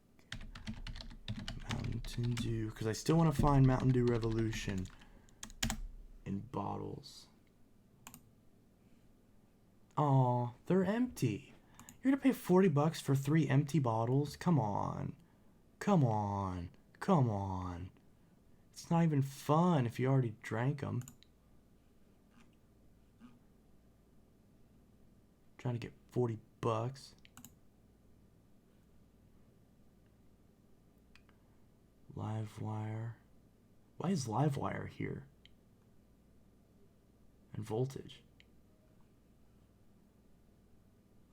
Mountain Dew, because I still want to find Mountain Dew Revolution. in bottles. Aw, they're empty. You're gonna pay $40 for 3 empty bottles? Come on. Come on. Come on. It's not even fun if you already drank them. Trying to get $40. Livewire. Why is Livewire here? And Voltage.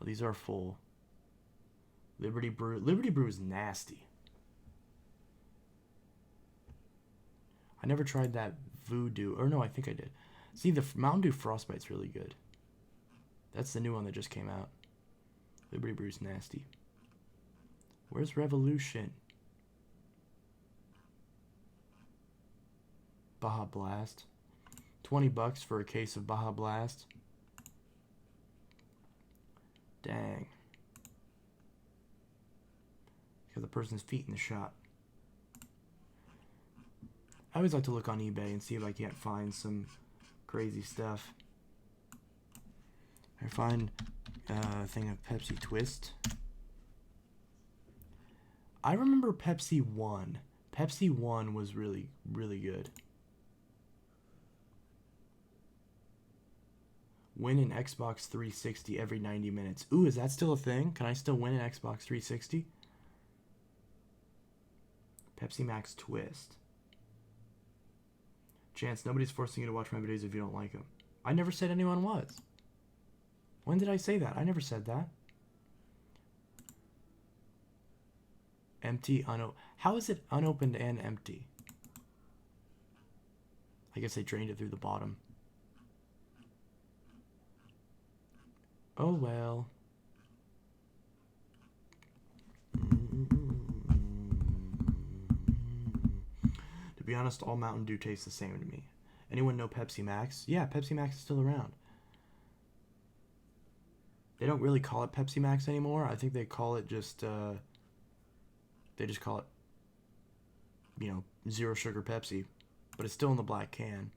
Oh, these are full. Liberty Brew. Liberty Brew is nasty. I never tried that Voodoo. Or no, I think I did. See, the Mountain Dew Frostbite's really good. That's the new one that just came out. Liberty Brew's nasty. Where's Revolution? Baja Blast. $20 for a case of Baja Blast. Dang. Got the person's feet in the shot. I always like to look on eBay and see if I can't find some crazy stuff. I find a thing of Pepsi Twist. I remember Pepsi 1. Pepsi 1 was really, really good. Win an Xbox 360 every 90 minutes. Ooh, is that still a thing? Can I still win an Xbox 360? Pepsi Max Twist. Chance, nobody's forcing you to watch my videos if you don't like them. I never said anyone was. When did I say that? I never said that. Empty, how is it unopened and empty? I guess they drained it through the bottom. Oh well. To be honest, all Mountain Dew tastes the same to me. Anyone know Pepsi Max? Yeah, Pepsi Max is still around. They don't really call it Pepsi Max anymore. I think they call it just, they just call it, you know, zero sugar Pepsi. But it's still in the black can.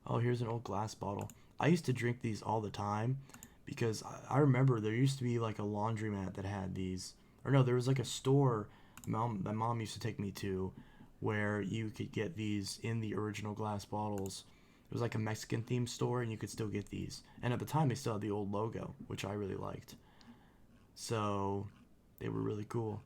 Oh, here's an old glass bottle. I used to drink these all the time because I remember there used to be like a laundromat that had these. Or no, there was like a store my mom used to take me to where you could get these in the original glass bottles. It was like a Mexican themed store and you could still get these. And at the time they still had the old logo, which I really liked. So they were really cool.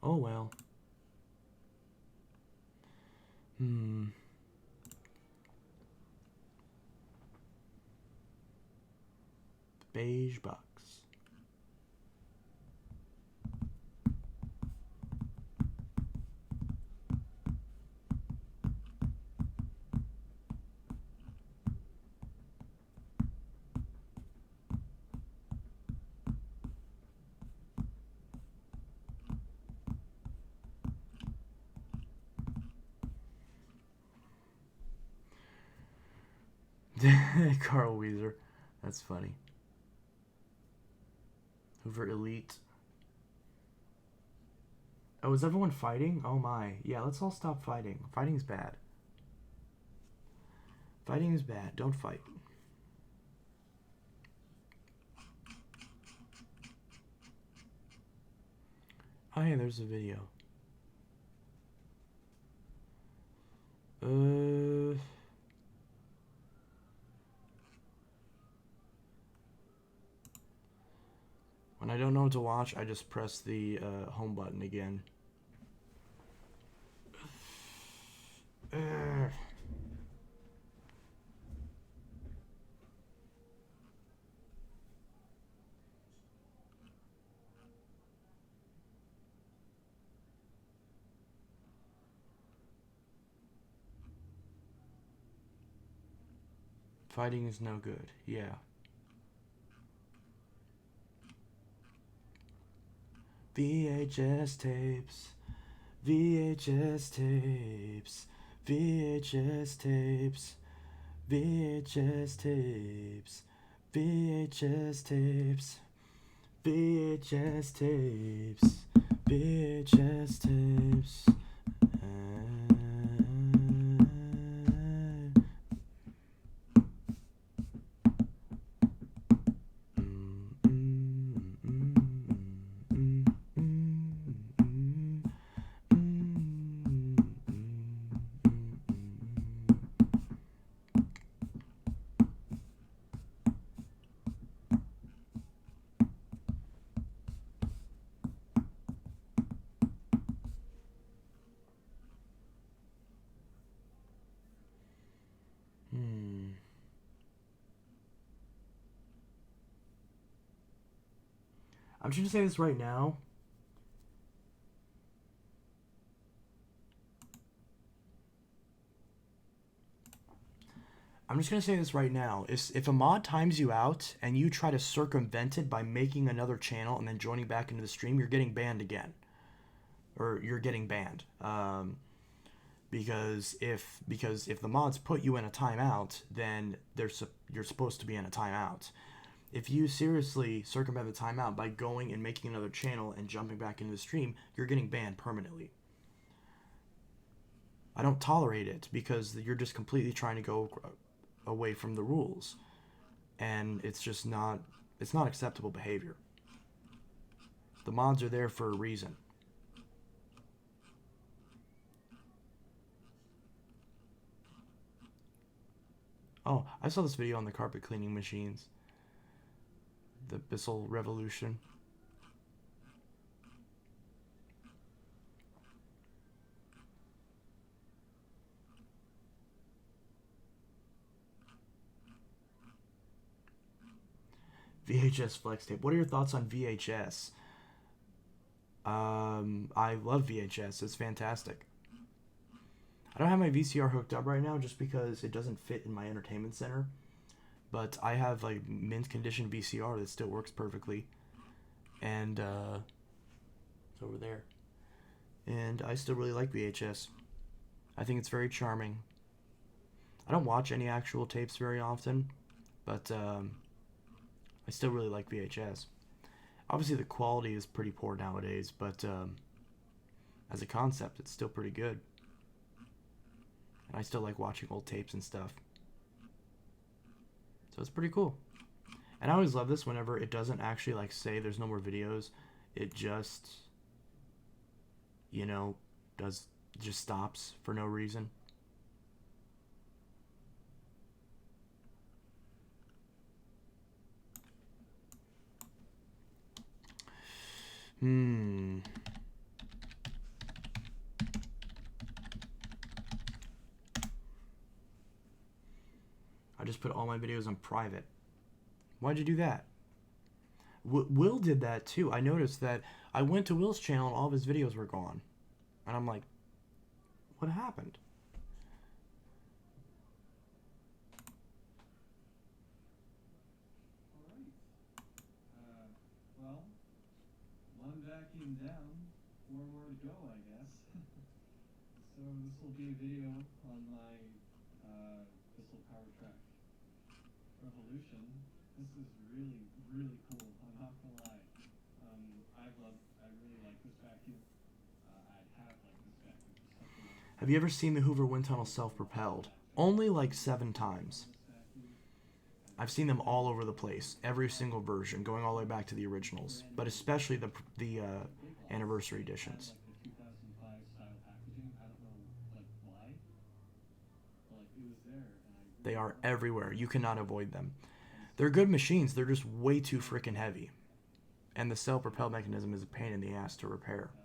Oh well. Beige box. Carl Weezer. That's funny. Hoover Elite. Oh, is everyone fighting? Oh my. Yeah, let's all stop fighting. Fighting's bad. Fighting is bad. Don't fight. Oh, hey, there's a video. When I don't know what to watch, I just press the home button again. Fighting is no good. Yeah. VHS tapes. VHS tapes. VHS tapes. VHS tapes. VHS tapes. VHS tapes. VHS tapes. I'm just gonna say this right now. I'm just gonna say this right now. If a mod times you out and you try to circumvent it by making another channel and then joining back into the stream, you're getting banned again, or you're getting banned. Because if the mods put you in a timeout, then you're supposed to be in a timeout. If you seriously circumvent the timeout by going and making another channel and jumping back into the stream, you're getting banned permanently. I don't tolerate it because you're just completely trying to go away from the rules, and it's not acceptable behavior. The mods are there for a reason. Oh, I saw this video on the carpet cleaning machines. The Bissell Revolution. VHS flex tape. What are your thoughts on VHS? I love VHS. It's fantastic. I don't have my VCR hooked up right now just because it doesn't fit in my entertainment center. But I have like mint condition VCR that still works perfectly. And it's over there. And I still really like VHS. I think it's very charming. I don't watch any actual tapes very often, but I still really like VHS. Obviously the quality is pretty poor nowadays, but as a concept it's still pretty good. And I still like watching old tapes and stuff. So it's pretty cool. And I always love this whenever it doesn't actually like say there's no more videos. It just, you know, just stops for no reason. I just put all my videos on private. Why'd you do that? Will did that too. I noticed that I went to Will's channel and all of his videos were gone. And I'm like, what happened? Alright. Well, one vacuum down, 4 more to go, I guess. So this will be a video on my Bissell Power Track Revolution. This is really, really cool. I'm not gonna lie. I really like this vacuum. I have liked this vacuum for such a long time. Have you ever seen the Hoover wind tunnel self-propelled? Only like 7 times. I've seen them all over the place, every single version, going all the way back to the originals, but especially the anniversary editions. Like the 2005 style packaging. I don't know like why, but like it was there, and I They are everywhere. You cannot avoid them. They're good machines. They're just way too freaking heavy. And the self-propel mechanism is a pain in the ass to repair. So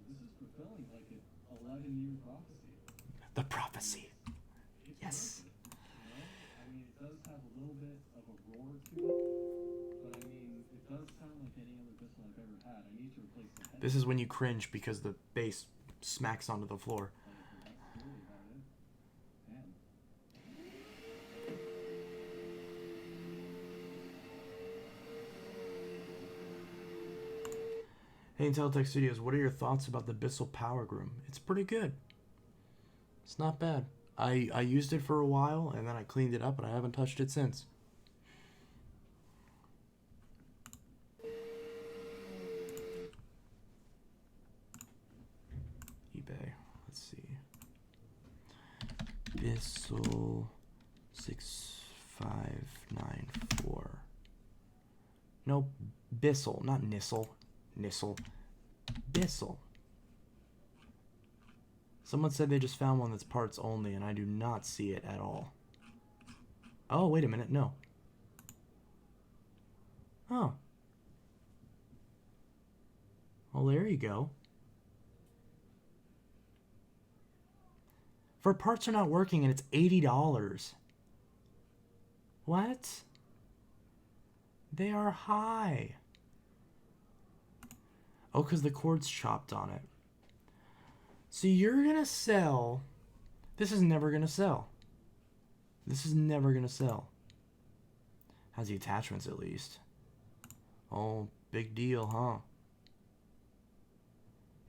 this is fulfilling like an 11-year prophecy. The prophecy. It's Yes. worth it, you know? I mean, it does have a little bit of a roar to it, but I mean, it does sound like any other Bissell I've ever had. I need to replace the head. This is when you cringe because the bass smacks onto the floor. But that's really about it. Man. Hey, Intelitech Studios, what are your thoughts about the Bissell Power Groom? It's pretty good. It's not bad. I used it for a while, and then I cleaned it up, and I haven't touched it since. eBay. Let's see. Bissell 6594. No, Bissell, not Nissel. Nissel. Bissell. Someone said they just found one that's parts only, and I do not see it at all. Oh, wait a minute. No. Oh. Well, there you go. For parts are not working, and it's $80. What? They are high. Oh, because the cord's chopped on it. So you're going to sell... This is never going to sell. This is never going to sell. Has the attachments at least. Oh, big deal, huh?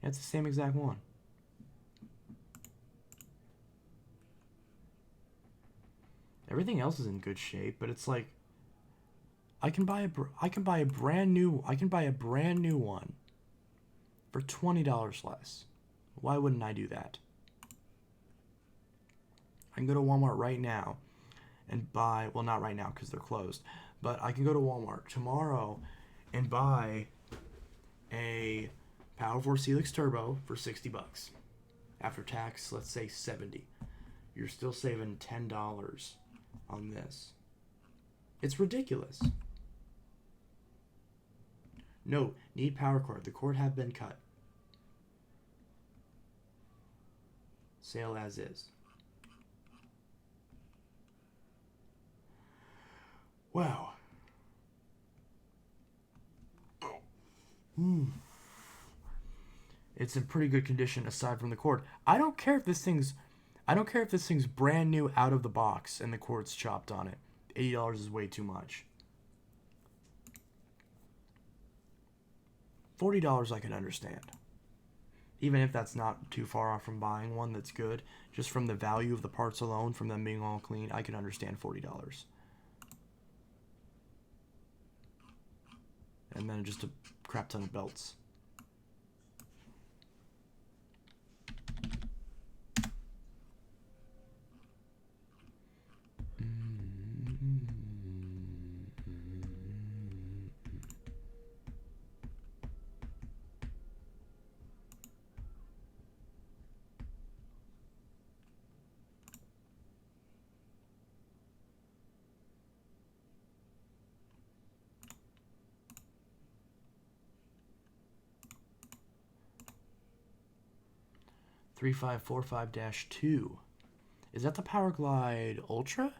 Yeah, it's the same exact one. Everything else is in good shape, but it's like I can buy a brand new one for $20 less. Why wouldn't I do that? I can go to Walmart right now and buy, well, not right now because they're closed, but I can go to Walmart tomorrow and buy a Power Force Helix Turbo for $60. After tax, let's say $70. You're still saving $10 on this. It's ridiculous. Note, need power cord. The cord have been cut. Sale as is. Wow. It's in pretty good condition aside from the cord. I don't care if this thing's brand new out of the box and the cord's chopped on it. $80 is way too much. $40 I can understand. Even if that's not too far off from buying one that's good, just from the value of the parts alone, from them being all clean, I can understand $40. And then just a crap ton of belts. $3545-2. Is that the Power Glide Ultra?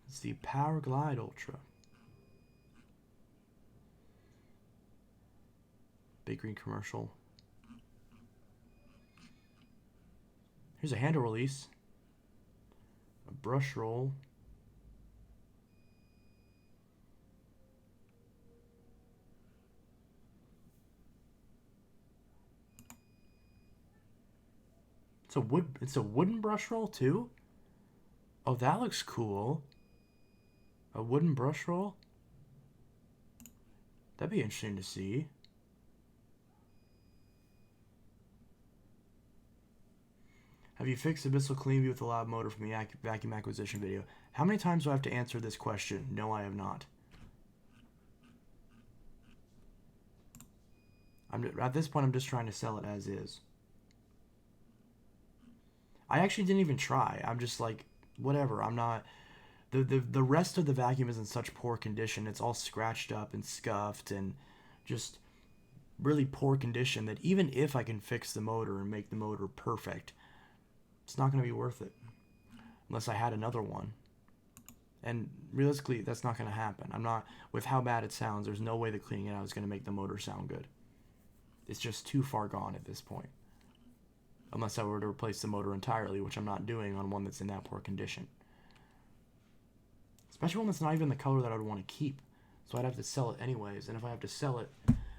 It's the Power Glide Ultra. Big green commercial. Here's a handle release. A brush roll. It's a wooden brush roll too? Oh, that looks cool. A wooden brush roll? That'd be interesting to see. Have you fixed the Bissell Clean View with a loud motor from the vacuum acquisition video? How many times do I have to answer this question? No, I have not. At this point, I'm just trying to sell it as is. I actually didn't even try. I'm just like, whatever. I'm not... The rest of the vacuum is in such poor condition. It's all scratched up and scuffed and just really poor condition that even if I can fix the motor and make the motor perfect, it's not going to be worth it unless I had another one. And realistically, that's not going to happen. I'm not, with how bad it sounds, there's no way that cleaning it out is going to make the motor sound good. It's just too far gone at this point. Unless I were to replace the motor entirely, which I'm not doing on one that's in that poor condition. It's especially one that's not even the color that I would want to keep. So I'd have to sell it anyways, and if I have to sell it,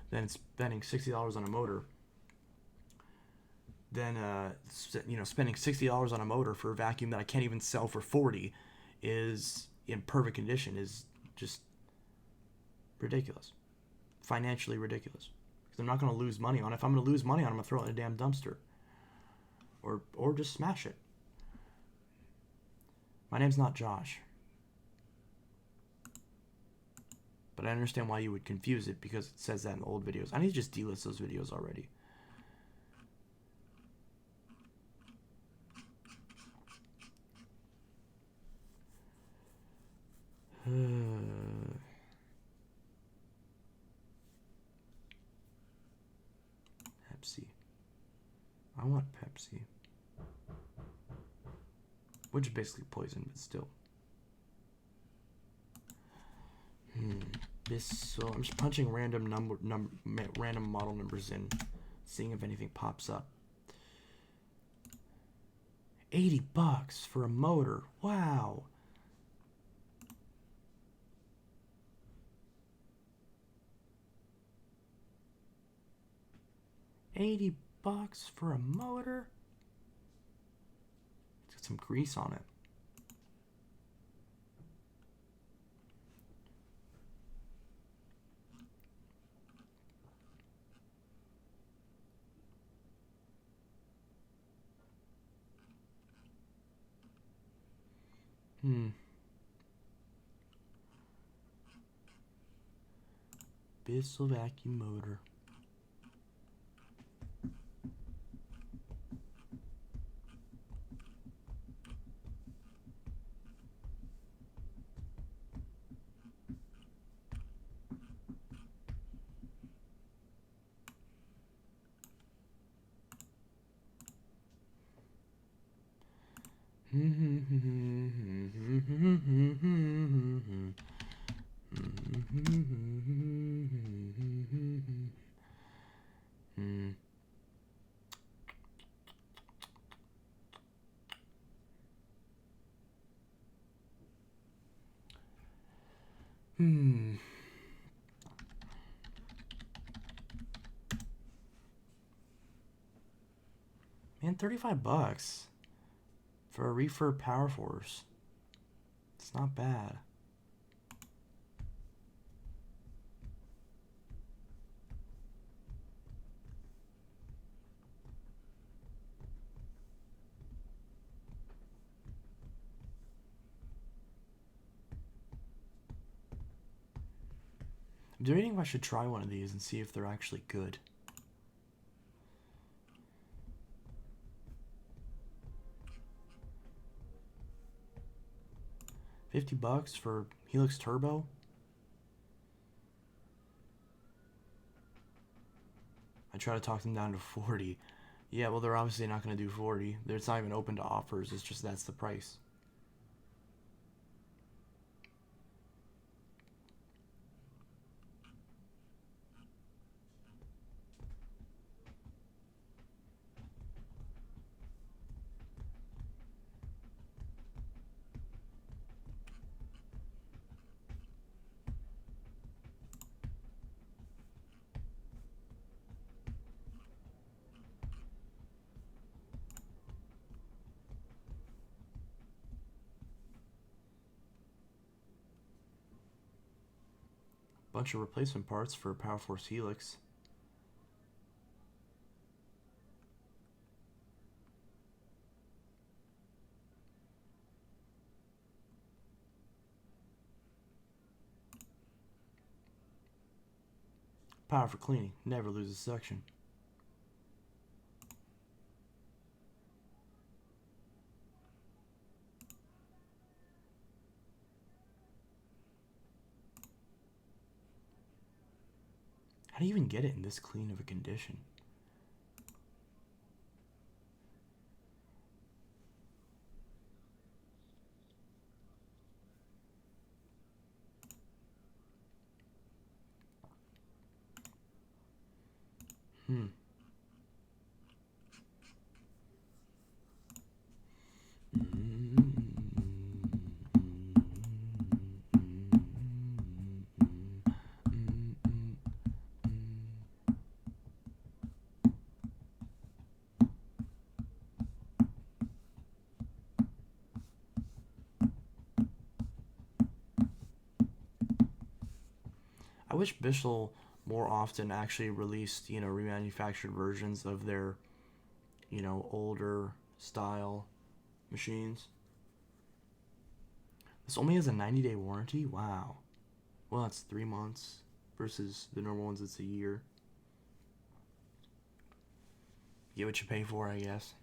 then spending $60 on a motor, then spending $60 on a motor for a vacuum that I can't even sell for 40 is in perfect condition is just ridiculous, financially ridiculous. Because I'm not going to lose money on it. If I'm going to lose money on it, I'm going to throw it in a damn dumpster, or just smash it. My name's not Josh. But I understand why you would confuse it because it says that in the old videos. I need to just delist those videos already. Pepsi. I want Pepsi. Which is basically poison, but still. So I'm just punching random random model numbers in, seeing if anything pops up. $80 for a motor. Wow. $80 for a motor? It's got some grease on it. Bissell vacuum motor. Man, $35 for a refurb Power Force. It's not bad. I'm debating if I should try one of these and see if they're actually good. $50 for Helix Turbo. I try to talk them down to 40. Yeah, well, they're obviously not going to do 40. It's not even open to offers. It's just that's the price. Bunch of replacement parts for Power Force Helix. Power for cleaning, never loses suction. How do you even get it in this clean of a condition? I wish Bissell more often actually released, remanufactured versions of their, older style machines. This only has a 90-day warranty? Wow. Well, that's 3 months versus the normal ones, it's a year. Get what you pay for, I guess.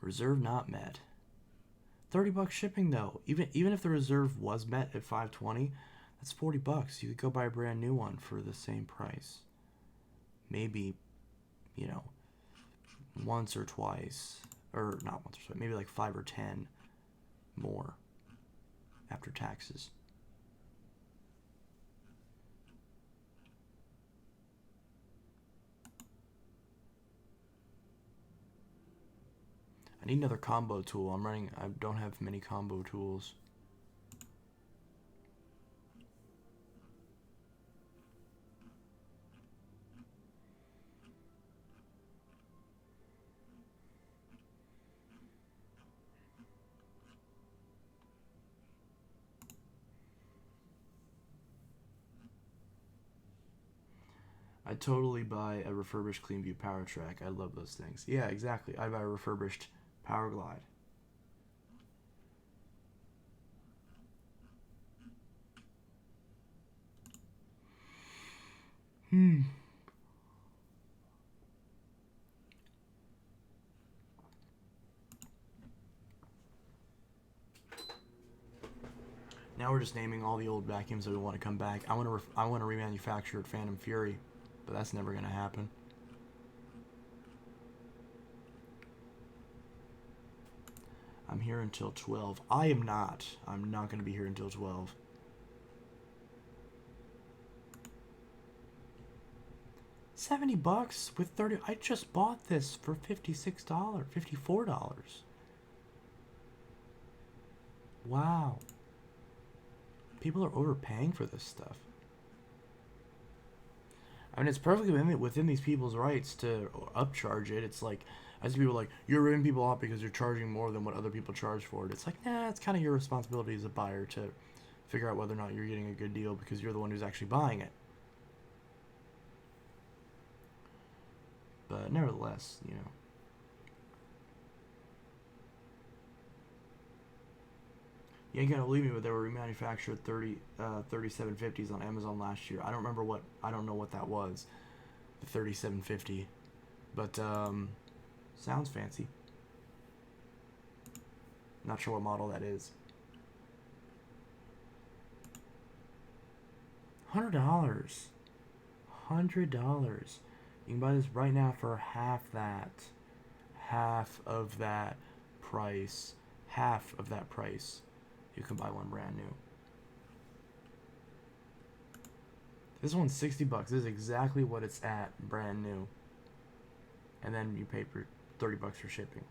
Reserve not met. $30 shipping though. Even if the reserve was met at $520, that's $40. You could go buy a brand new one for the same price. Maybe, once or twice, or not once or twice, maybe like 5 or 10 more after taxes. I need another combo tool. I don't have many combo tools. I'd totally buy a refurbished Cleanview Power Track. I love those things. Yeah, exactly. I'd buy a refurbished Power Glide. Now we're just naming all the old vacuums that we want to come back. I want a remanufactured Phantom Fury, but that's never going to happen. I'm here until 12. I am not. I'm not going to be here until 12. $70 with 30. I just bought this for $56, $54. Wow. People are overpaying for this stuff. I mean, it's perfectly within these people's rights to upcharge it. It's like, as people are like, you're ripping people off because you're charging more than what other people charge for it. It's like, nah, it's kind of your responsibility as a buyer to figure out whether or not you're getting a good deal because you're the one who's actually buying it. But nevertheless, You ain't gonna believe me, but they were remanufactured 3750s on Amazon last year. I don't know what that was, the 3750, but sounds fancy. Not sure what model that is. $100. $100. You can buy this right now for half of that price. Half of that price. You can buy one brand new. This one's $60. This is exactly what it's at, brand new. And then you pay for $30 for shipping.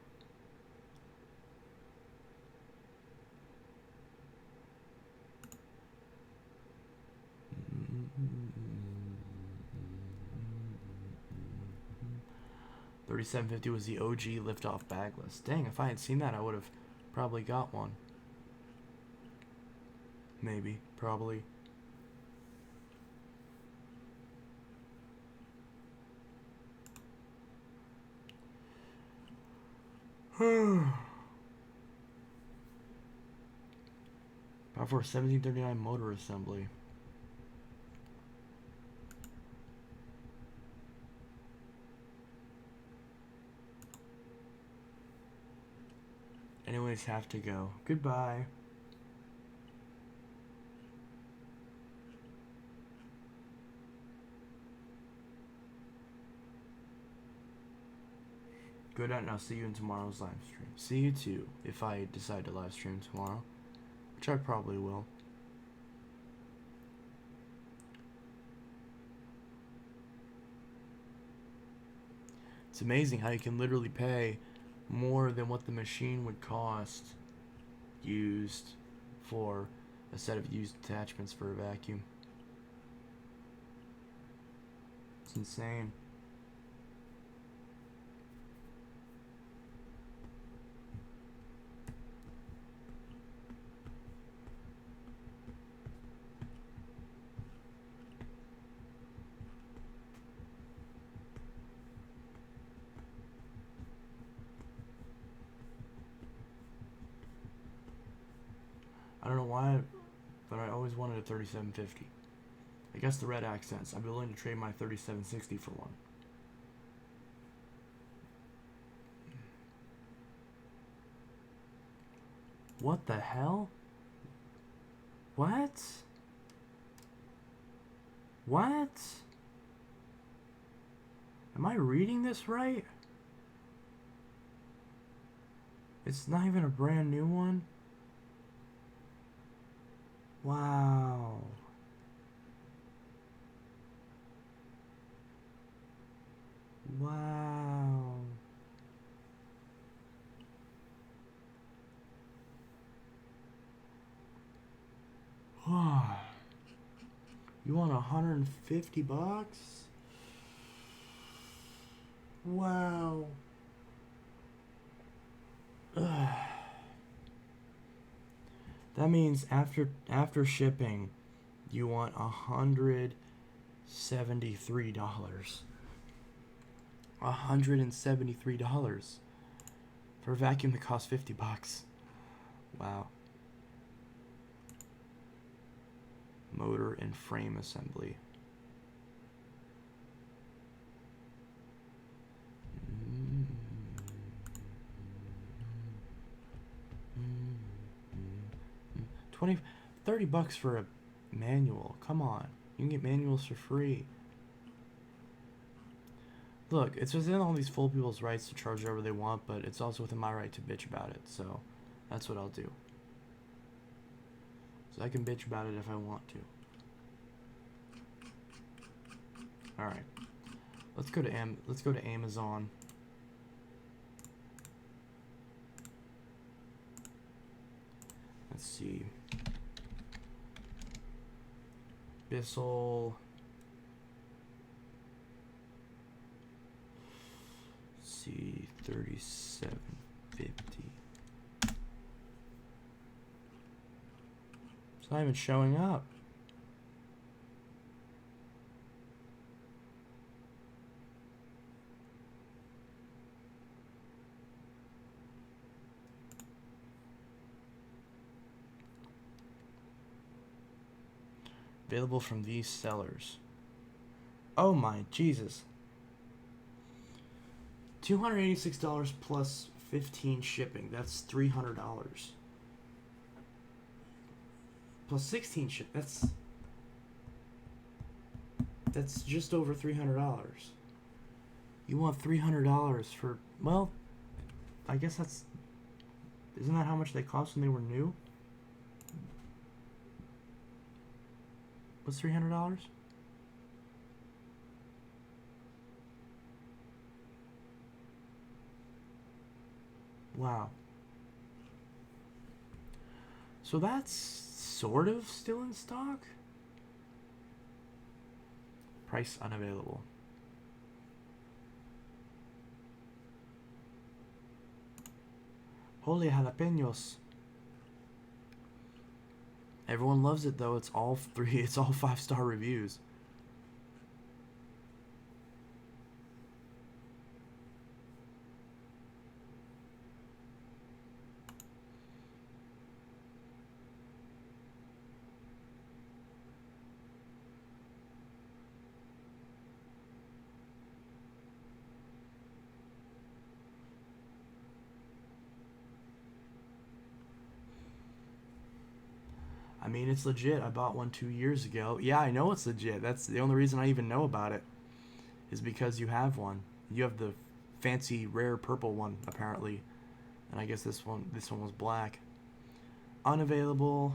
$37.50 was the OG lift-off bagless. Dang, if I had seen that, I would have probably got one. Maybe, probably. Power for 1739 motor assembly. Anyways, have to go. Goodbye. Good night, and I'll see you in tomorrow's live stream. See you too, if I decide to live stream tomorrow, which I probably will. It's amazing how you can literally pay more than what the machine would cost used for a set of used attachments for a vacuum. It's insane. I don't know why, but I always wanted a 3750. I guess the red accents. I'd be willing to trade my 3760 for one. What the hell? What? What? Am I reading this right? It's not even a brand new one? Wow. Wow. You want $150? Wow. That means after shipping, you want $173. $173 for a vacuum that costs $50. Wow. Motor and frame assembly. $30 for a manual. Come on. You can get manuals for free. Look, it's within all these full people's rights to charge whatever they want, but it's also within my right to bitch about it. So that's what I'll do. So I can bitch about it if I want to. All right. Let's go to Amazon. Let's see. Bissell. C 3750. It's not even showing up. Available from these sellers. Oh my Jesus. $286 plus 15 shipping. That's $300. Plus 16 ship. That's just over $300. You want $300 for, well, I guess isn't that how much they cost when they were new? What's $300? Wow. So that's sort of still in stock? Price unavailable. Holy jalapenos. Everyone loves it though. It's all 5-star reviews. I mean, it's legit. I bought one 2 years ago. Yeah, I know it's legit. That's the only reason I even know about it, is because you have one. You have the fancy rare purple one apparently, and I guess this one was black. Unavailable.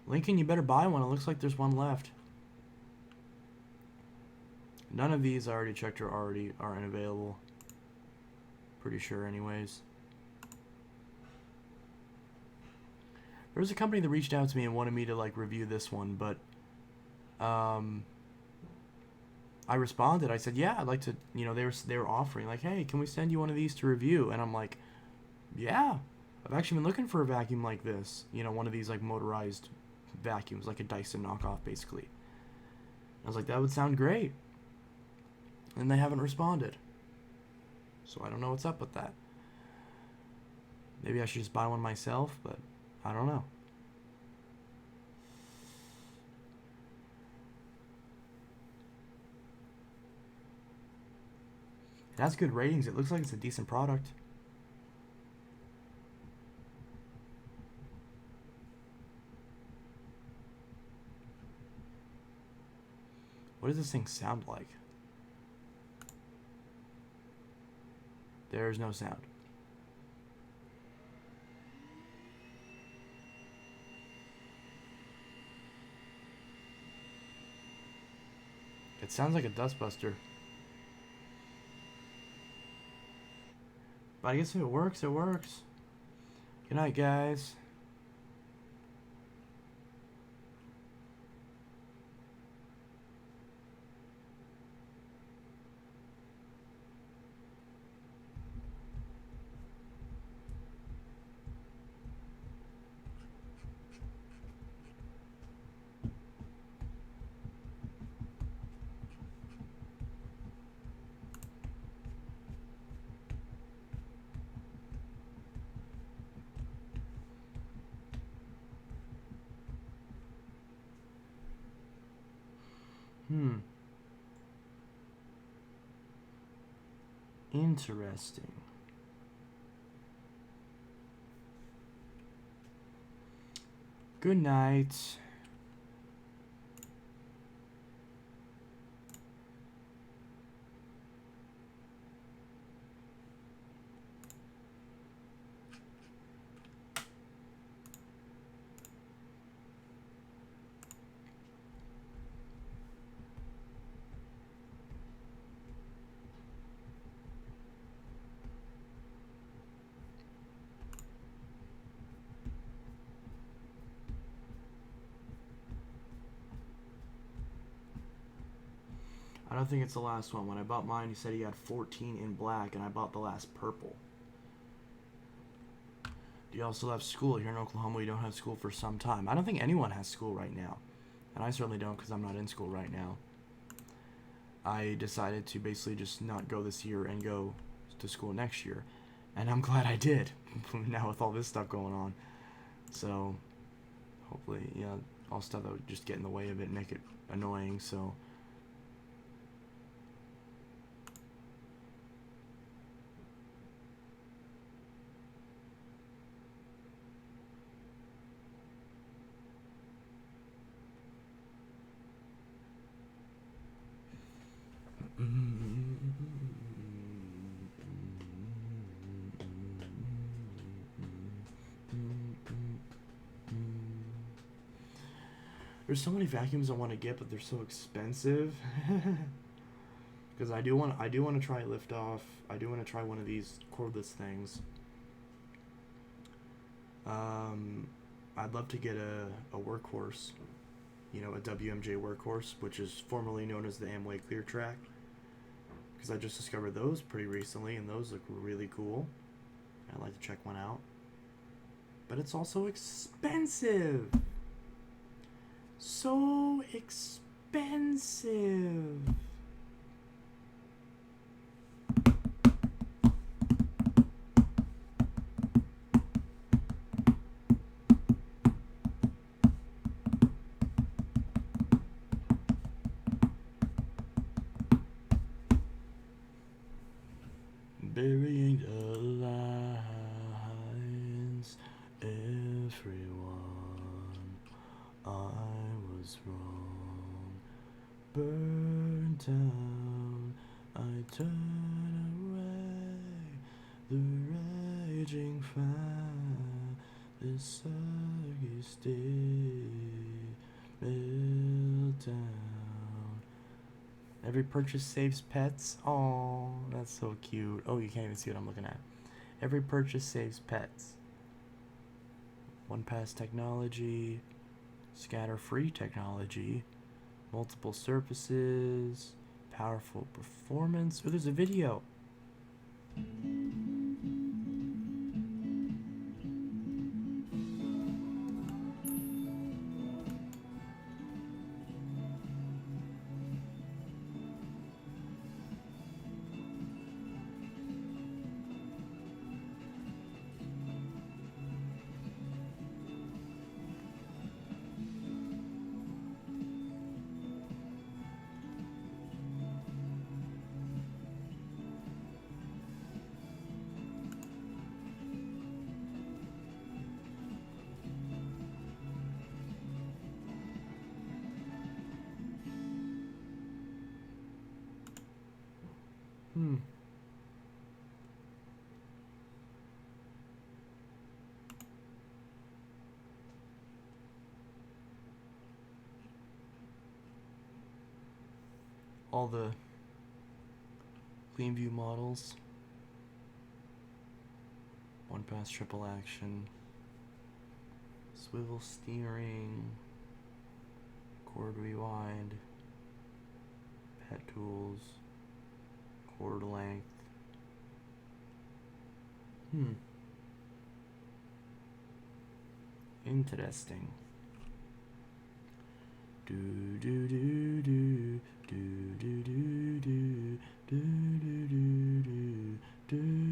Lincoln, you better buy one. It looks like there's one left. None of these I already checked are unavailable. Pretty sure anyways. There was a company that reached out to me and wanted me to like review this one, but I responded. I said, yeah, I'd like to, they were offering like, hey, can we send you one of these to review? And I'm like, yeah, I've actually been looking for a vacuum like this, one of these like motorized vacuums, like a Dyson knockoff basically. I was like, that would sound great. and they haven't responded. So I don't know what's up with that. Maybe I should just buy one myself, but I don't know. It has good ratings. It looks like it's a decent product. What does this thing sound like? There's no sound. It sounds like a dustbuster. But I guess if it works, it works. Good night, guys. Interesting. Good night. I don't think it's the last one. When I bought mine, he said he had 14 in black, and I bought the last purple. Do y'all still have school? Here in Oklahoma, we don't have school for some time. I don't think anyone has school right now. And I certainly don't, because I'm not in school right now. I decided to basically just not go this year and go to school next year. And I'm glad I did, now with all this stuff going on. So, hopefully, all stuff that would just get in the way of it and make it annoying, so... There's so many vacuums I want to get, but they're so expensive. Because I do want to try lift off. I do want to try one of these cordless things. I'd love to get a workhorse, a WMJ workhorse, which is formerly known as the Amway Clear Track. Because I just discovered those pretty recently, and those look really cool. I'd like to check one out. But it's also expensive. So expensive. Burying the lines, everyone, I was wrong, burned down, I turn away, the raging fire, the soggy still, melt down. Every purchase saves pets. Oh, that's so cute. Oh, you can't even see what I'm looking at. Every purchase saves pets. One pass technology, scatter free technology, multiple surfaces, powerful performance. Oh, there's a video. Hmm. All the clean view models. One pass triple action. Swivel steering. Cord rewind. Pet tools. Cord length. Interesting. Do do do do do do do do do do do do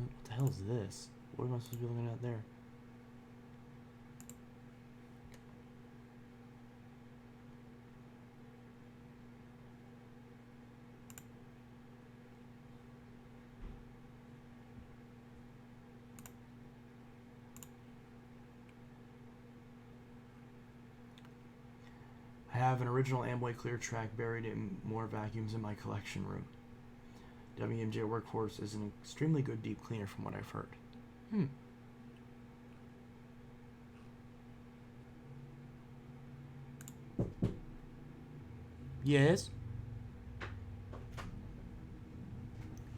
what the hell is this? What am I supposed to be looking at there? I have an original Amway clear track buried in more vacuums in my collection room. WMJ Workforce is an extremely good deep cleaner from what I've heard. Yes?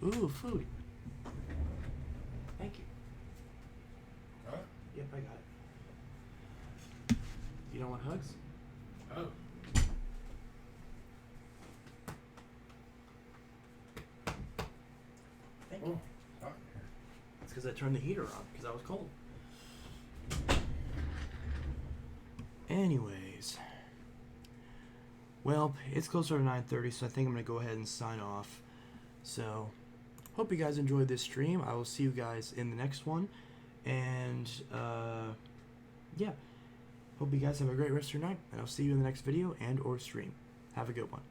Ooh, food. Thank you. Huh? Yep, I got it. You don't want hugs? Oh. Thank Oh, you. hot in here. It's because I turned the heater on because I was cold. Anyways. Well, it's closer to 9:30, so I think I'm going to go ahead and sign off. So, hope you guys enjoyed this stream. I will see you guys in the next one. And, yeah. Hope you guys have a great rest of your night. And I'll see you in the next video and or stream. Have a good one.